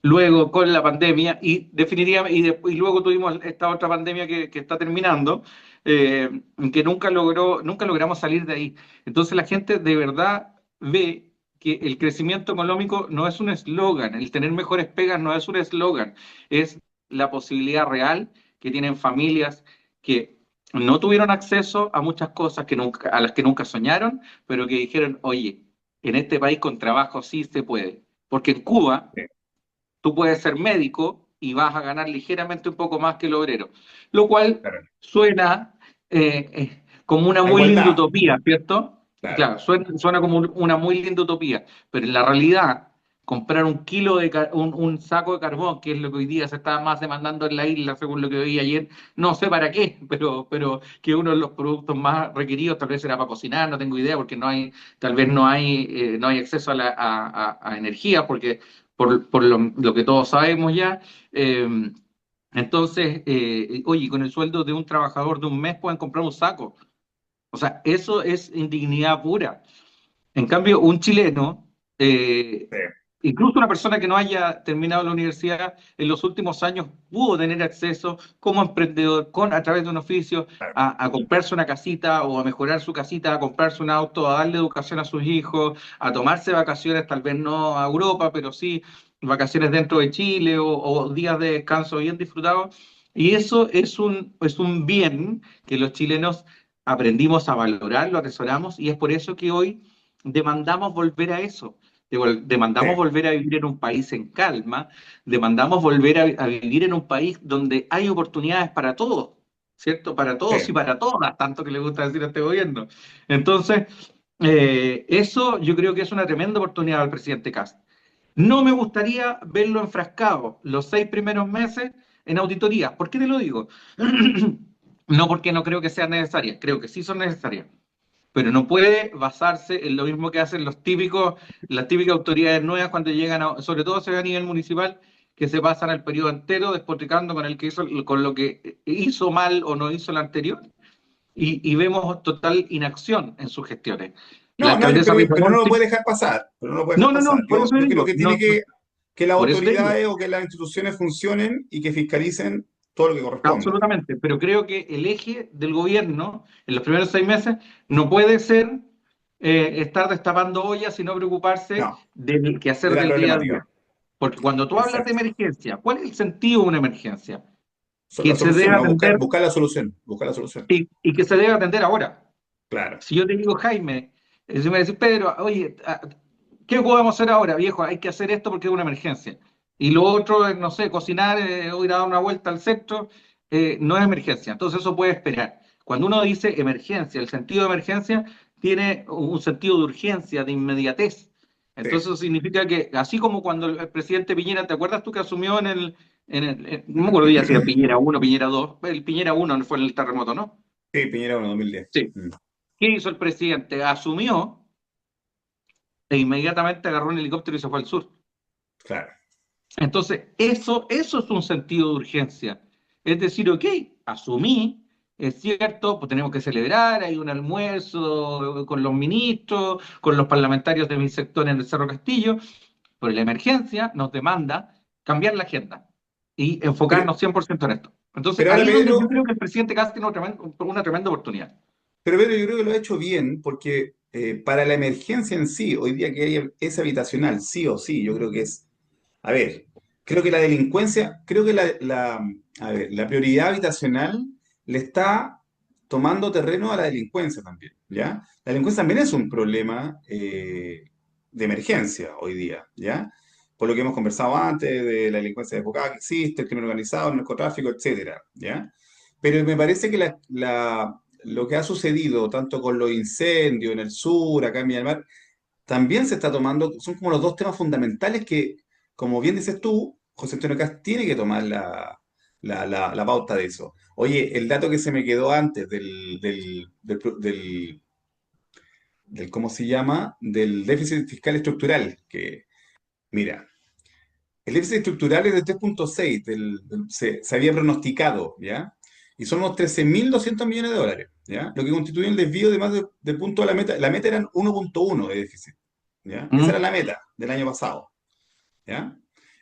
luego con la pandemia y definitivamente y luego tuvimos esta otra pandemia que está terminando, eh, que nunca logramos salir de ahí. Entonces la gente de verdad ve que el crecimiento económico no es un eslogan, el tener mejores pegas no es un eslogan, es la posibilidad real que tienen familias que no tuvieron acceso a muchas cosas a las que nunca soñaron, pero que dijeron, oye, en este país con trabajo sí se puede. Porque en Cuba sí, tú puedes ser médico y vas a ganar ligeramente un poco más que el obrero, lo cual claro. suena como una A muy linda igualdad, utopía, ¿cierto? claro, Claro, suena como una muy linda utopía, pero en la realidad, comprar un kilo un saco de carbón, que es lo que hoy día se está más demandando en la isla, según lo que veía ayer, no sé para qué, pero que uno de los productos más requeridos tal vez era para cocinar, no tengo idea, porque tal vez no hay acceso a energía, porque por lo que todos sabemos ya. eh, entonces, oye, con el sueldo de un trabajador de un mes pueden comprar un saco. O sea, eso es indignidad pura. En cambio, un chileno, eh, sí, incluso una persona que no haya terminado la universidad, en los últimos años pudo tener acceso como emprendedor, a través de un oficio, claro, a comprarse una casita o a mejorar su casita, a comprarse un auto, a darle educación a sus hijos, a tomarse vacaciones, tal vez no a Europa, pero sí vacaciones dentro de Chile o días de descanso bien disfrutados. Y eso es un bien que los chilenos aprendimos a valorar, lo atesoramos, y es por eso que hoy demandamos volver a eso. sí, Demandamos volver a vivir en un país en calma, demandamos volver a vivir en un país donde hay oportunidades para todos. ¿cierto? Para todos y Sí. para todas, tanto que le gusta decir a este gobierno. Entonces, eso yo creo que es una tremenda oportunidad al presidente Kast. No me gustaría verlo enfrascado los 6 primeros meses en auditorías. ¿Por qué te lo digo? No porque no creo que sean necesarias, creo que sí son necesarias, pero no puede basarse en lo mismo que hacen las típicas autoridades nuevas cuando llegan, sobre todo se ve a nivel municipal, que se pasan el periodo entero despotricando con el que hizo, con lo que hizo mal o no hizo el anterior, y vemos total inacción en sus gestiones. La No, no, alcaldesa pero no lo Ripamonti, puede dejar pasar, pero no lo puede dejar no, no, pasar. no, por eso Yo creo digo, que tiene no, que las por eso te digo, autoridades o que las instituciones funcionen y que fiscalicen todo lo que corresponda. absolutamente, pero creo que el eje del gobierno en los primeros 6 meses no puede ser estar destapando ollas y no preocuparse No, del de quehacer la del día a día. problemática. Porque cuando tú hablas de Exacto. emergencia, ¿cuál es el sentido de una emergencia? La Que se solución, debe no, atender buscar la solución, buscar la solución. y que se debe atender ahora. Claro. Si yo te digo, Jaime, si me decís, Pedro, oye, ¿qué podemos hacer ahora, viejo? Hay que hacer esto porque es una emergencia. Y lo otro es, no sé, cocinar o ir a dar una vuelta al centro, no es emergencia. Entonces eso puede esperar. Cuando uno dice emergencia, el sentido de emergencia tiene un sentido de urgencia, de inmediatez. Sí, Entonces eso significa que, así como cuando el presidente Piñera, ¿te acuerdas tú que asumió no me acuerdo ya si era Piñera 1, Piñera 2, el Piñera 1 fue en el terremoto, ¿no? sí, Piñera 1, 2010. Sí. ¿Qué hizo el presidente? Asumió e inmediatamente agarró un helicóptero y se fue al sur. Claro. Entonces, eso es un sentido de urgencia. Es decir, ok, asumí, es cierto, pues tenemos que celebrar, hay un almuerzo con los ministros, con los parlamentarios de mi sector en el Cerro Castillo, pero la emergencia nos demanda cambiar la agenda y Pero, enfocarnos 100% en esto. Entonces, pero ahora ahí es donde yo Pedro, creo que el presidente Castro tiene una tremenda oportunidad. pero Pedro, yo creo que lo ha hecho bien porque para la emergencia en sí, hoy día que hay es habitacional, sí o sí, yo creo que es, a ver, creo que la delincuencia, creo que a ver, la prioridad habitacional le está tomando terreno a la delincuencia también, ¿ya? La delincuencia también es un problema de emergencia hoy día, ¿ya? Por lo que hemos conversado antes de la delincuencia de época que existe, el crimen organizado, el narcotráfico, etcétera, ¿ya? Pero me parece que lo que ha sucedido, tanto con los incendios en el sur, acá en Myanmar, también se está tomando, son como los dos temas fundamentales que, como bien dices tú, José Antonio Cast tiene que tomar la pauta de eso. Oye, el dato que se me quedó antes ¿cómo se llama? Del déficit fiscal estructural, que, mira, el déficit estructural es de 3,6, se había pronosticado, ¿ya? Y son unos 13.200 millones de dólares, ¿ya? Lo que constituye un desvío de más de punto a la meta. La meta eran 1,1 de déficit, ¿ya? Esa era ¿Mm? la meta del año pasado, ¿ya?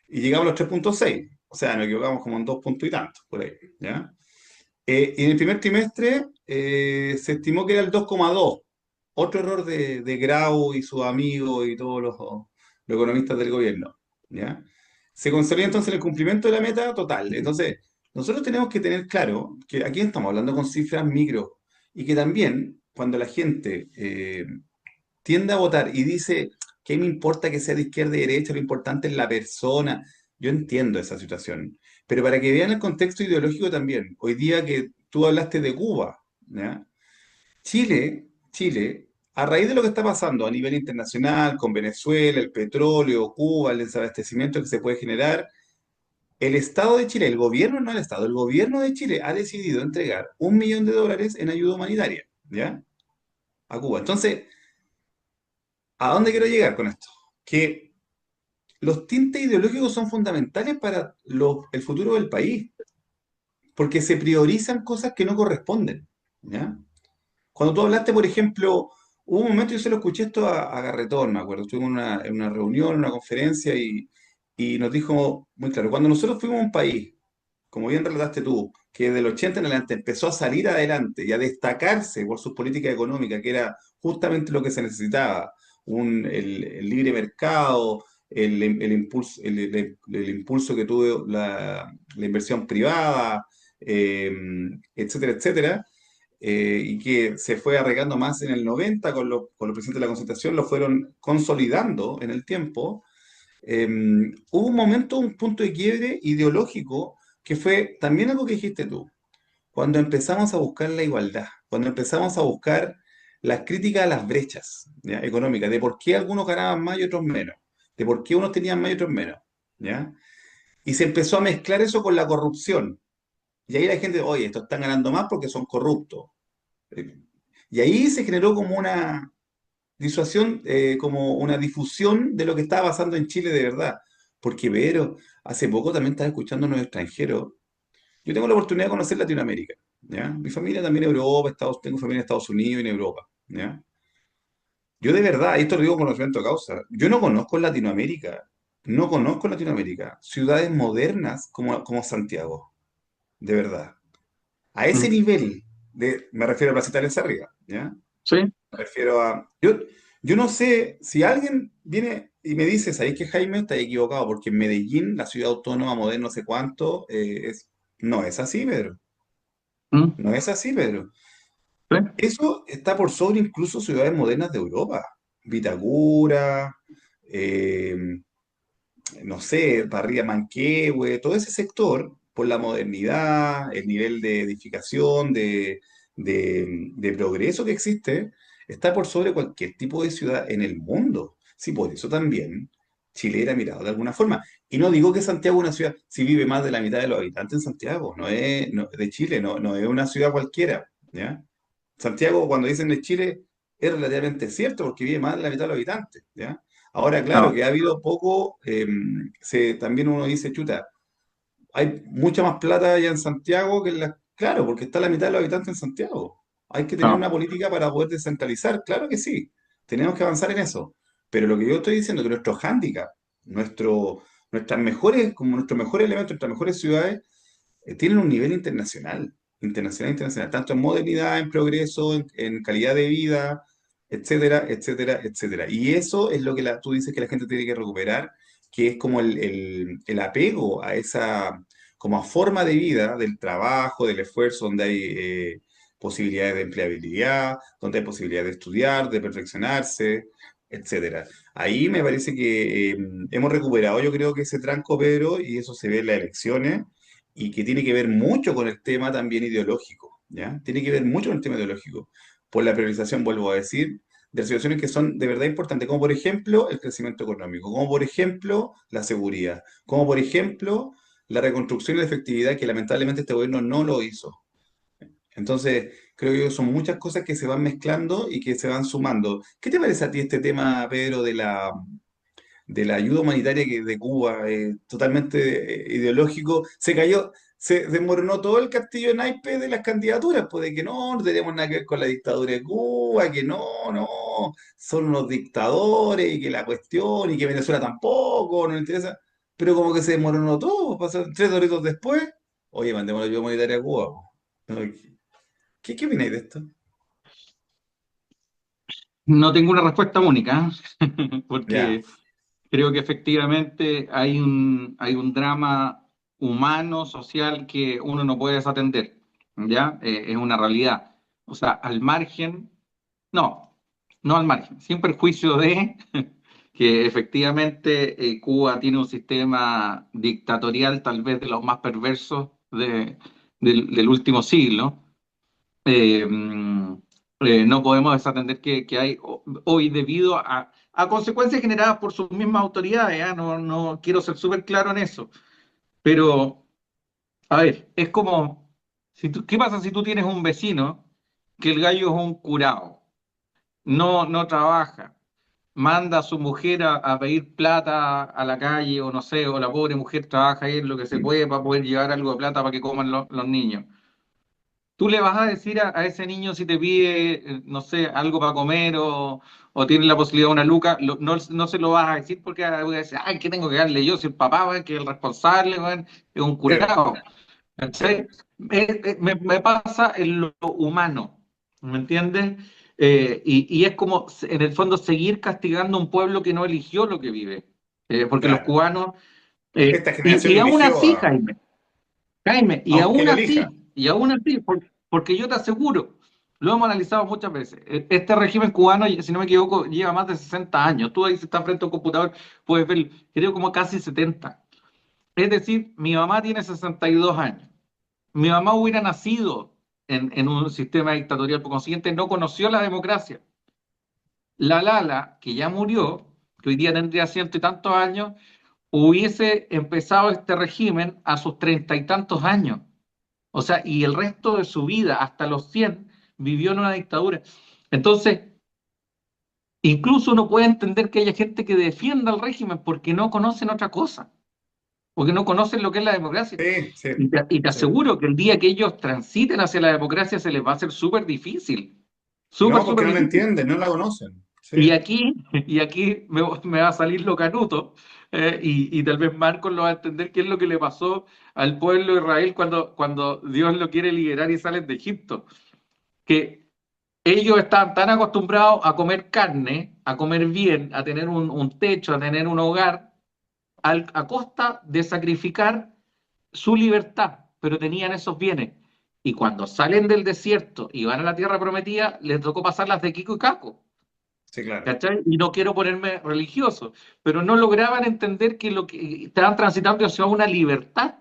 Y llegamos a los 3,6, o sea, nos equivocamos como en 2 puntos y tanto, por ahí, ¿ya? Y en el primer trimestre se estimó que era el 2,2. Otro error de Grau y sus amigos y todos los economistas del gobierno, ¿ya? Se consolida entonces el cumplimiento de la meta total. Entonces, nosotros tenemos que tener claro que aquí estamos hablando con cifras micro y que también cuando la gente tiende a votar y dice que me importa que sea de izquierda y derecha, lo importante es la persona. Yo entiendo esa situación, pero para que vean el contexto ideológico también, hoy día que tú hablaste de Cuba, ¿ya? Chile, a raíz de lo que está pasando a nivel internacional con Venezuela, el petróleo, Cuba, el desabastecimiento que se puede generar, el Estado de Chile, el gobierno, no el Estado, el gobierno de Chile ha decidido entregar $1 millón en ayuda humanitaria, ¿ya? A Cuba. Entonces, ¿a dónde quiero llegar con esto? Que los tintes ideológicos son fundamentales para el futuro del país, porque se priorizan cosas que no corresponden, ¿ya? Cuando tú hablaste, por ejemplo, hubo un momento, yo se lo escuché esto a Garretón, me acuerdo, estuvimos en una reunión, en una conferencia y nos dijo muy claro, cuando nosotros fuimos a un país, como bien relataste tú, que del 80 en adelante empezó a salir adelante y a destacarse por sus políticas económicas, que era justamente lo que se necesitaba, el libre mercado, el impulso que tuvo la inversión privada, eh, etcétera, etcétera, y que se fue arraigando más en el 90 con los presidentes de la Concertación, lo fueron consolidando en el tiempo. Hubo un momento, un punto de quiebre ideológico que fue también algo que dijiste tú. cuando empezamos a buscar la igualdad, cuando empezamos a buscar las críticas a las brechas, ¿ya? Económicas, de por qué algunos ganaban más y otros menos, de por qué unos tenían más y otros menos, ¿ya? Y se empezó a mezclar eso con la corrupción. Y ahí la gente, oye, estos están ganando más porque son corruptos. Eh, Y ahí se generó como una disuasión, como una difusión de lo que estaba pasando en Chile de verdad. Porque, pero, hace poco también estaba escuchando a unos extranjeros. Yo tengo la oportunidad de conocer Latinoamérica, ¿ya? Mi familia también en Europa, tengo familia en Estados Unidos y en Europa, ¿ya? Yo de verdad, y esto lo digo con conocimiento de causa, yo no conozco Latinoamérica, no conozco Latinoamérica, ciudades modernas como Santiago, de verdad. A ese Mm. nivel, me refiero a Plaza Italia arriba, ¿ya? Sí. Me refiero a... Yo no sé si alguien viene y me dice, ¿sabéis que Jaime está equivocado? Porque en Medellín, la ciudad autónoma moderna, no sé cuánto, no es así, Pedro. Mm. No es así, Pedro. Sí. Eso está por sobre incluso ciudades modernas de Europa. Vitacura, eh, no sé, Barría Manquehue, todo ese sector, por la modernidad, el nivel de edificación, de progreso que existe, está por sobre cualquier tipo de ciudad en el mundo. Sí, por eso también Chile era mirado de alguna forma. Y no digo que Santiago es una ciudad, si vive más de la mitad de los habitantes en Santiago, de Chile, no es una ciudad cualquiera, ¿ya? Santiago, cuando dicen de Chile, es relativamente cierto porque vive más de la mitad de los habitantes, ¿ya? Ahora, claro, No, que ha habido poco, también uno dice, chuta, hay mucha más plata allá en Santiago que en la... Claro, porque está la mitad de los habitantes en Santiago. Hay que tener no. una política para poder descentralizar, claro que sí, tenemos que avanzar en eso. Pero lo que yo estoy diciendo es que nuestro hándicap, nuestras mejores, como nuestros mejores elementos, nuestras mejores ciudades, tienen un nivel internacional, internacional, internacional, tanto en modernidad, en progreso, en calidad de vida, etcétera, etcétera, etcétera. Y eso es lo que tú dices que la gente tiene que recuperar, que es como el apego a esa, como a forma de vida del trabajo, del esfuerzo, donde hay posibilidades de empleabilidad, donde hay posibilidades de estudiar, de perfeccionarse, etcétera. Ahí me parece que hemos recuperado, yo creo que ese tranco, Pedro, y eso se ve en las elecciones y que tiene que ver mucho con el tema también ideológico, ¿ya? Tiene que ver mucho con el tema ideológico, por la priorización, vuelvo a decir, de las situaciones que son de verdad importantes, como por ejemplo el crecimiento económico, como por ejemplo la seguridad, como por ejemplo la reconstrucción y la efectividad que lamentablemente este gobierno no lo hizo. Entonces, creo que son muchas cosas que se van mezclando y que se van sumando. ¿Qué te parece a ti este tema, Pedro, de la ayuda humanitaria de Cuba, totalmente ideológico? Se cayó, se desmoronó todo el castillo de naipes de las candidaturas, pues de que no tenemos nada que ver con la dictadura de Cuba, que no, son unos dictadores y que la cuestión y que Venezuela tampoco, no le interesa. Pero como que se desmoronó todo, pasó 3 doritos después. Oye, mandemos la ayuda humanitaria a Cuba, po. ¿Qué opináis de esto? No tengo una respuesta única, Ya, porque creo que efectivamente hay un drama humano, social, que uno no puede desatender, ¿ya? Es una realidad. O sea, al margen, no, no al margen, sin perjuicio de que efectivamente Cuba tiene un sistema dictatorial tal vez de los más perversos del último siglo. No podemos desatender que hay hoy debido a consecuencias generadas por sus mismas autoridades, ¿ah? No quiero ser súper claro en eso, pero a ver, es como, ¿qué pasa si tú tienes un vecino que el gallo es un curado, no trabaja, manda a su mujer a pedir plata a la calle o no sé, o la pobre mujer trabaja ahí en lo que se puede para poder llevar algo de plata para que coman los niños? ¿Tú le vas a decir a ese niño si te pide, no sé, algo para comer o tiene la posibilidad de una luca? No se lo vas a decir porque voy a decir, ay, ¿qué tengo que darle yo? Si el papá, weón, que es el responsable, weón, es un sí, curado. sí, ¿Cachai? Me pasa en lo humano, ¿me entiendes? Y es como, en el fondo, seguir castigando a un pueblo que no eligió lo que vive. Porque los claro. cubanos, Esta y generación aún eligió así, Jaime, y aunque aún lo así, elija. porque yo te aseguro, lo hemos analizado muchas veces, este régimen cubano, si no me equivoco, lleva más de 60 años. Tú ahí si estás frente a un computador, puedes ver, creo como casi 70. Es decir, mi mamá tiene 62 años. mi mamá hubiera nacido en un sistema dictatorial, por consiguiente no conoció la democracia. La Lala, que ya murió, que hoy día tendría ciento y tantos años, hubiese empezado este régimen a sus treinta y tantos años. O sea, y el resto de su vida, hasta los 100 vivió en una dictadura. Entonces, incluso uno puede entender que haya gente que defienda el régimen porque no conocen otra cosa, porque no conocen lo que es la democracia. Sí, sí, Y te sí. aseguro que el día que ellos transiten hacia la democracia se les va a hacer súper difícil, súper, No, porque súper no la difícil. entienden, no la conocen. Sí, Y aquí me va a salir lo canuto, y tal vez Marcos lo va a entender qué es lo que le pasó al pueblo de Israel cuando Dios lo quiere liberar y salen de Egipto. Que ellos estaban tan acostumbrados a comer carne, a comer bien, a tener un techo, a tener un hogar, a costa de sacrificar su libertad, pero tenían esos bienes. Y cuando salen del desierto y van a la tierra prometida, les tocó pasarlas de Kiko y Caco. sí, claro. ¿Cachai? Y no quiero ponerme religioso, pero no lograban entender que lo que estaban transitando hacia una libertad,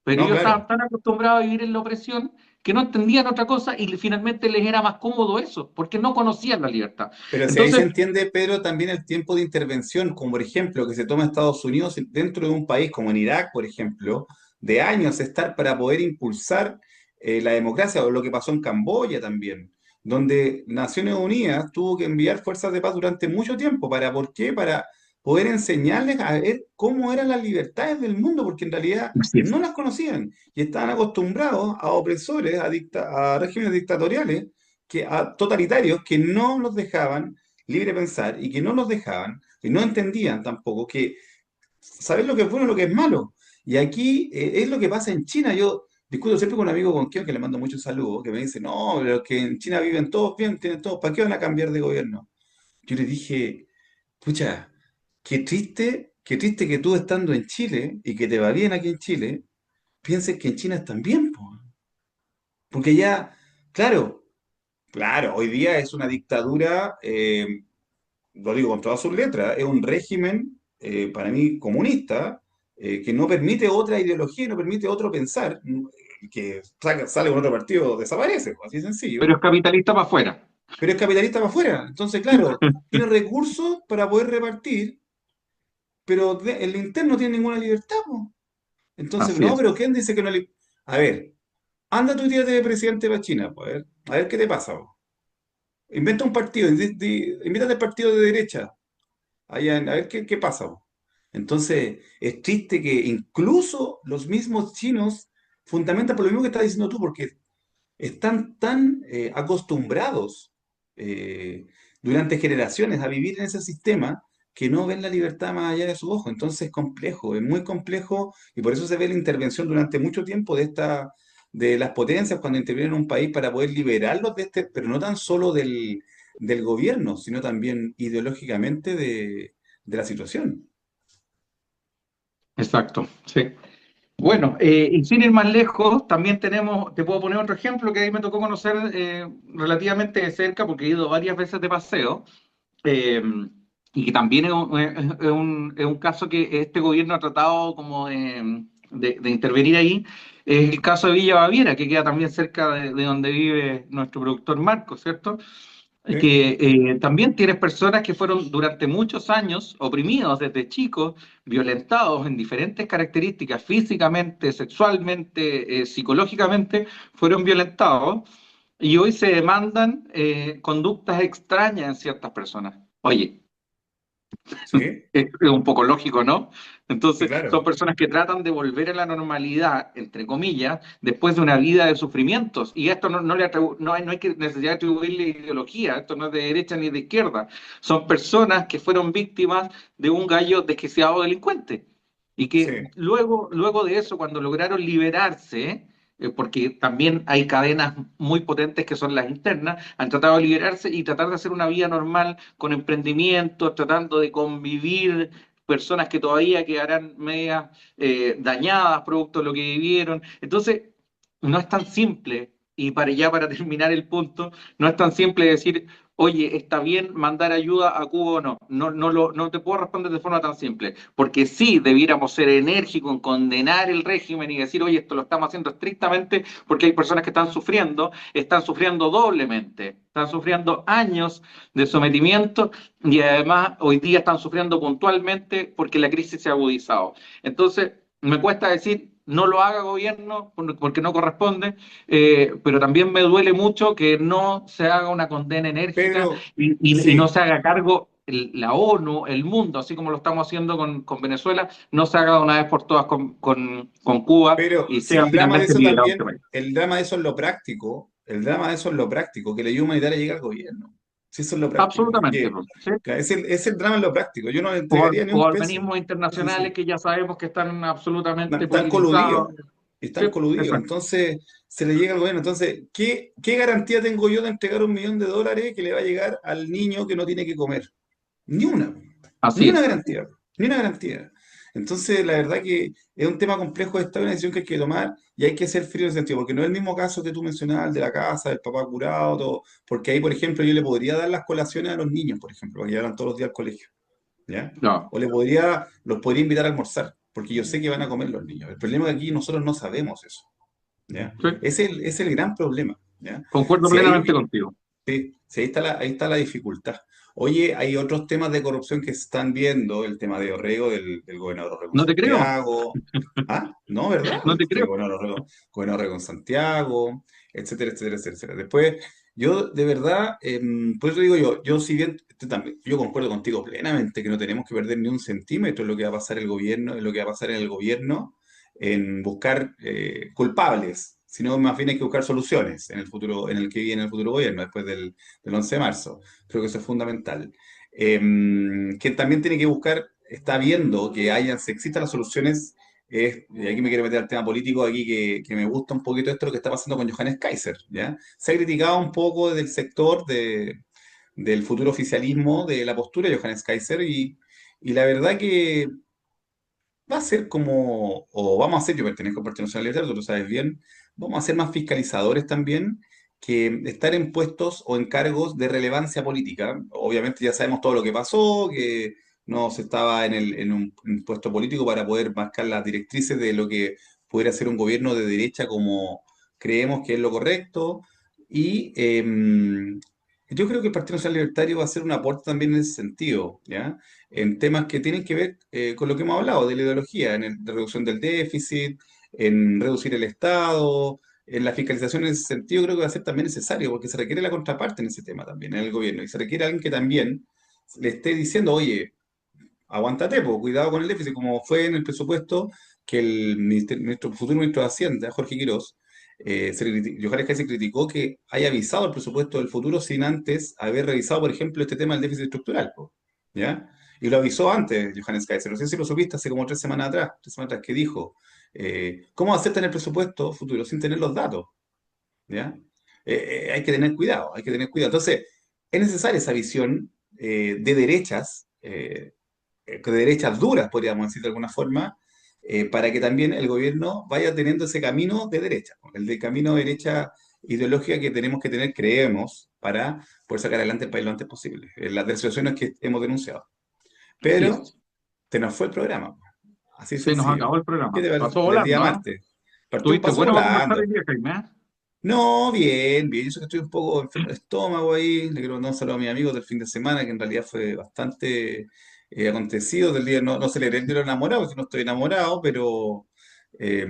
pero No, ellos estaban claro. tan acostumbrados a vivir en la opresión que no entendían otra cosa y finalmente les era más cómodo eso, porque no conocían la libertad. Pero si ahí se Entonces, entiende, Pedro, también el tiempo de intervención, como por ejemplo que se toma Estados Unidos dentro de un país como en Irak, por ejemplo, de años estar para poder impulsar la democracia, o lo que pasó en Camboya también, donde Naciones Unidas tuvo que enviar fuerzas de paz durante mucho tiempo. ¿Para por qué? Para poder enseñarles a ver cómo eran las libertades del mundo, porque en realidad así es. no las conocían y estaban acostumbrados a opresores, a regímenes dictatoriales totalitarios que no los dejaban libre pensar y que no los dejaban y no entendían tampoco que saber lo que es bueno y lo que es malo. Y aquí es lo que pasa en China. Yo discuto siempre con un amigo con quien que le mando muchos saludos, que me dice, no, pero que en China viven todos bien, tienen todos, ¿para qué van a cambiar de gobierno? Yo le dije, pucha, qué triste que tú estando en Chile y que te va bien aquí en Chile, pienses que en China están bien, po. Porque ya, claro, claro, hoy día es una dictadura, lo digo con todas sus letras, es un régimen, para mí, comunista, que no permite otra ideología, no permite otro pensar, que sale con otro partido, desaparece, pues, así de Pero sencillo, es capitalista para afuera. pero es capitalista para afuera. Entonces, claro, tiene recursos para poder repartir, pero el interno no tiene ninguna libertad, po. Entonces, Así no, es. pero ¿quién dice que no le... A ver, anda tu tía de presidente para China, pues, a ver qué te pasa, po. Inventa un partido, invítate al partido de derecha, a ver qué pasa, po. Entonces, es triste que incluso los mismos chinos fundamentan por lo mismo que estás diciendo tú, porque están tan acostumbrados eh, durante generaciones a vivir en ese sistema que no ven la libertad más allá de sus ojos. Entonces es complejo, es muy complejo y por eso se ve la intervención durante mucho tiempo de las potencias cuando intervienen en un país para poder liberarlos de este, pero no tan solo del gobierno, sino también ideológicamente de la situación. Exacto, sí. Bueno, y sin ir más lejos, también tenemos, te puedo poner otro ejemplo que ahí me tocó conocer relativamente de cerca porque he ido varias veces de paseo. Eh, y que también es un caso que este gobierno ha tratado como de intervenir ahí, es el caso de Villa Baviera, que queda también cerca de donde vive nuestro productor Marco, ¿cierto? ¿Sí? Que también tienes personas que fueron durante muchos años oprimidos desde chicos, violentados en diferentes características, físicamente, sexualmente, psicológicamente, fueron violentados y hoy se demandan conductas extrañas en ciertas personas. Oye, ¿Sí? es un poco lógico, ¿no? Sí, Entonces, son claro. personas que tratan de volver a la normalidad, entre comillas, después de una vida de sufrimientos. Y esto no hay que necesidad de atribuirle ideología, esto no es de derecha ni de izquierda. Son personas que fueron víctimas de un gallo desquiciado delincuente. Y Sí, que luego de eso, cuando lograron liberarse, porque también hay cadenas muy potentes que son las internas, han tratado de liberarse y tratar de hacer una vida normal con emprendimientos, tratando de convivir personas que todavía quedarán medias dañadas producto de lo que vivieron. Entonces, no es tan simple, y para terminar el punto, no es tan simple decir, oye, ¿está bien mandar ayuda a Cuba o no? No te puedo responder de forma tan simple, porque sí debiéramos ser enérgicos en condenar el régimen y decir, oye, esto lo estamos haciendo estrictamente porque hay personas que están sufriendo doblemente, están sufriendo años de sometimiento y además hoy día están sufriendo puntualmente porque la crisis se ha agudizado. Entonces, me cuesta decir, no lo haga gobierno porque no corresponde, pero también me duele mucho que no se haga una condena enérgica Pedro, y no sí. se haga cargo la ONU, el mundo, así como lo estamos haciendo con Venezuela, no se haga de una vez por todas con Cuba Pero y si sea el drama de finalmente eso liberado este también, país. el drama de eso es lo práctico, el drama de eso es lo práctico, que la ayuda humanitaria llega al gobierno. Si eso es lo práctico. Absolutamente, pues, ¿sí? Es el drama en lo práctico. Yo no le entregaría ni O un peso. organismos internacionales Así. que ya sabemos que están absolutamente Están politizados. coludidos. Sí, Están coludidos. exacto. Entonces, se le llega al gobierno. Entonces, ¿qué garantía tengo yo de entregar $1 millón que le va a llegar al niño que no tiene que comer? Ni una. Así Ni una es. garantía. Ni una garantía. Entonces, la verdad que es un tema complejo. Esta es una decisión que hay que tomar y hay que ser frío en ese sentido, porque no es el mismo caso que tú mencionabas, el de la casa, del papá curado, todo, porque ahí, por ejemplo, yo le podría dar las colaciones a los niños, por ejemplo, para que llevaran todos los días al colegio. ¿Ya? No, Los podría invitar a almorzar, porque yo sé que van a comer los niños. El problema es que aquí nosotros no sabemos eso, ¿ya? sí, Es el gran problema, ¿ya? concuerdo Si ahí, plenamente contigo. sí, sí, ahí está la dificultad. Oye, hay otros temas de corrupción que se están viendo, el tema de Orrego, del gobernador Orrego en No te creo, Santiago. Ah, no, ¿verdad? no te El creo. gobernador Orrego en Santiago, etcétera, etcétera, etcétera. Después, yo de verdad, por eso digo yo si bien también, yo concuerdo contigo plenamente que no tenemos que perder ni un centímetro en lo que va a pasar el gobierno, en lo que va a pasar en el gobierno, en buscar culpables, sino más bien hay que buscar soluciones en el futuro, en el que viene el futuro gobierno, después del 11 de marzo. Creo que eso es fundamental. Que también tiene que buscar, está viendo que se existan las soluciones, y aquí me quiero meter al tema político, aquí que me gusta un poquito esto, lo que está pasando con Johannes Kaiser, ¿ya? Se ha criticado un poco del sector del futuro oficialismo de la postura de Johannes Kaiser y la verdad que va a ser como, o vamos a ser, yo pertenezco al Partido Nacional Libertario, tú lo sabes bien, vamos a ser más fiscalizadores también que estar en puestos o en cargos de relevancia política. Obviamente ya sabemos todo lo que pasó, que no se estaba en un puesto político para poder marcar las directrices de lo que pudiera ser un gobierno de derecha como creemos que es lo correcto. Y yo creo que el Partido Nacional Libertario va a hacer un aporte también en ese sentido, ¿ya? En temas que tienen que ver con lo que hemos hablado de la ideología, de reducción del déficit, en reducir el Estado, en la fiscalización en ese sentido, creo que va a ser también necesario, porque se requiere la contraparte en ese tema también, en el gobierno, y se requiere alguien que también le esté diciendo, oye, aguántate, po, cuidado con el déficit, como fue en el presupuesto que nuestro futuro ministro de Hacienda, Jorge Quirós, Johannes Kaiser criticó que haya avisado el presupuesto del futuro sin antes haber revisado, por ejemplo, este tema del déficit estructural, po, ¿ya? Y lo avisó antes Johannes Kaiser, no sé si lo supiste hace como 3 semanas atrás, que dijo, ¿cómo aceptan el presupuesto futuro sin tener los datos? ¿Ya? Hay que tener cuidado, hay que tener cuidado. Entonces, es necesaria esa visión de derechas duras, podríamos decir de alguna forma, para que también el gobierno vaya teniendo ese camino de derecha, ¿no? El de camino de derecha ideológica que tenemos que tener, creemos, para poder sacar adelante el país lo antes posible. Las decisiones que hemos denunciado. Así Pero es. se nos fue el programa, así de Se nos sencillo. acabó el ¿Qué programa. te parece Pasó del día volando, ¿ah? martes? Tuviste Pasó bueno para conversar volando. el día, Jaime, ¿ah? No, bien, bien. Yo sé que estoy un poco enfermo de estómago ahí. Le quiero mandar un saludo a mis amigos del fin de semana, que en realidad fue bastante acontecido del día. No, no celebré el día de los enamorados, porque no estoy enamorado, pero eh,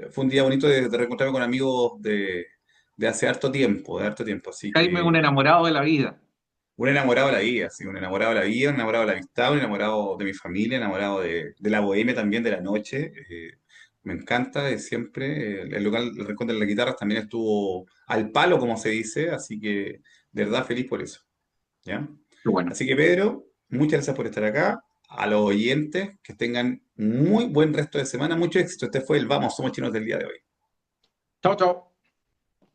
fue un día bonito de reencontrarme con amigos de hace harto tiempo, de harto tiempo. Así Jaime es un que enamorado de la vida. un enamorado de la vida, sí, un enamorado de la vida, un enamorado de la amistad, un enamorado de mi familia, enamorado de la bohemia también, de la noche. Me encanta, siempre. El local, el Rincón de las Guitarras también estuvo al palo, como se dice, así que de verdad feliz por eso. ¿Ya? Qué bueno. Así que Pedro, muchas gracias por estar acá. A los oyentes, que tengan muy buen resto de semana, mucho éxito. Este fue el Vamos, Somos Chinos del día de hoy. Chao, chao.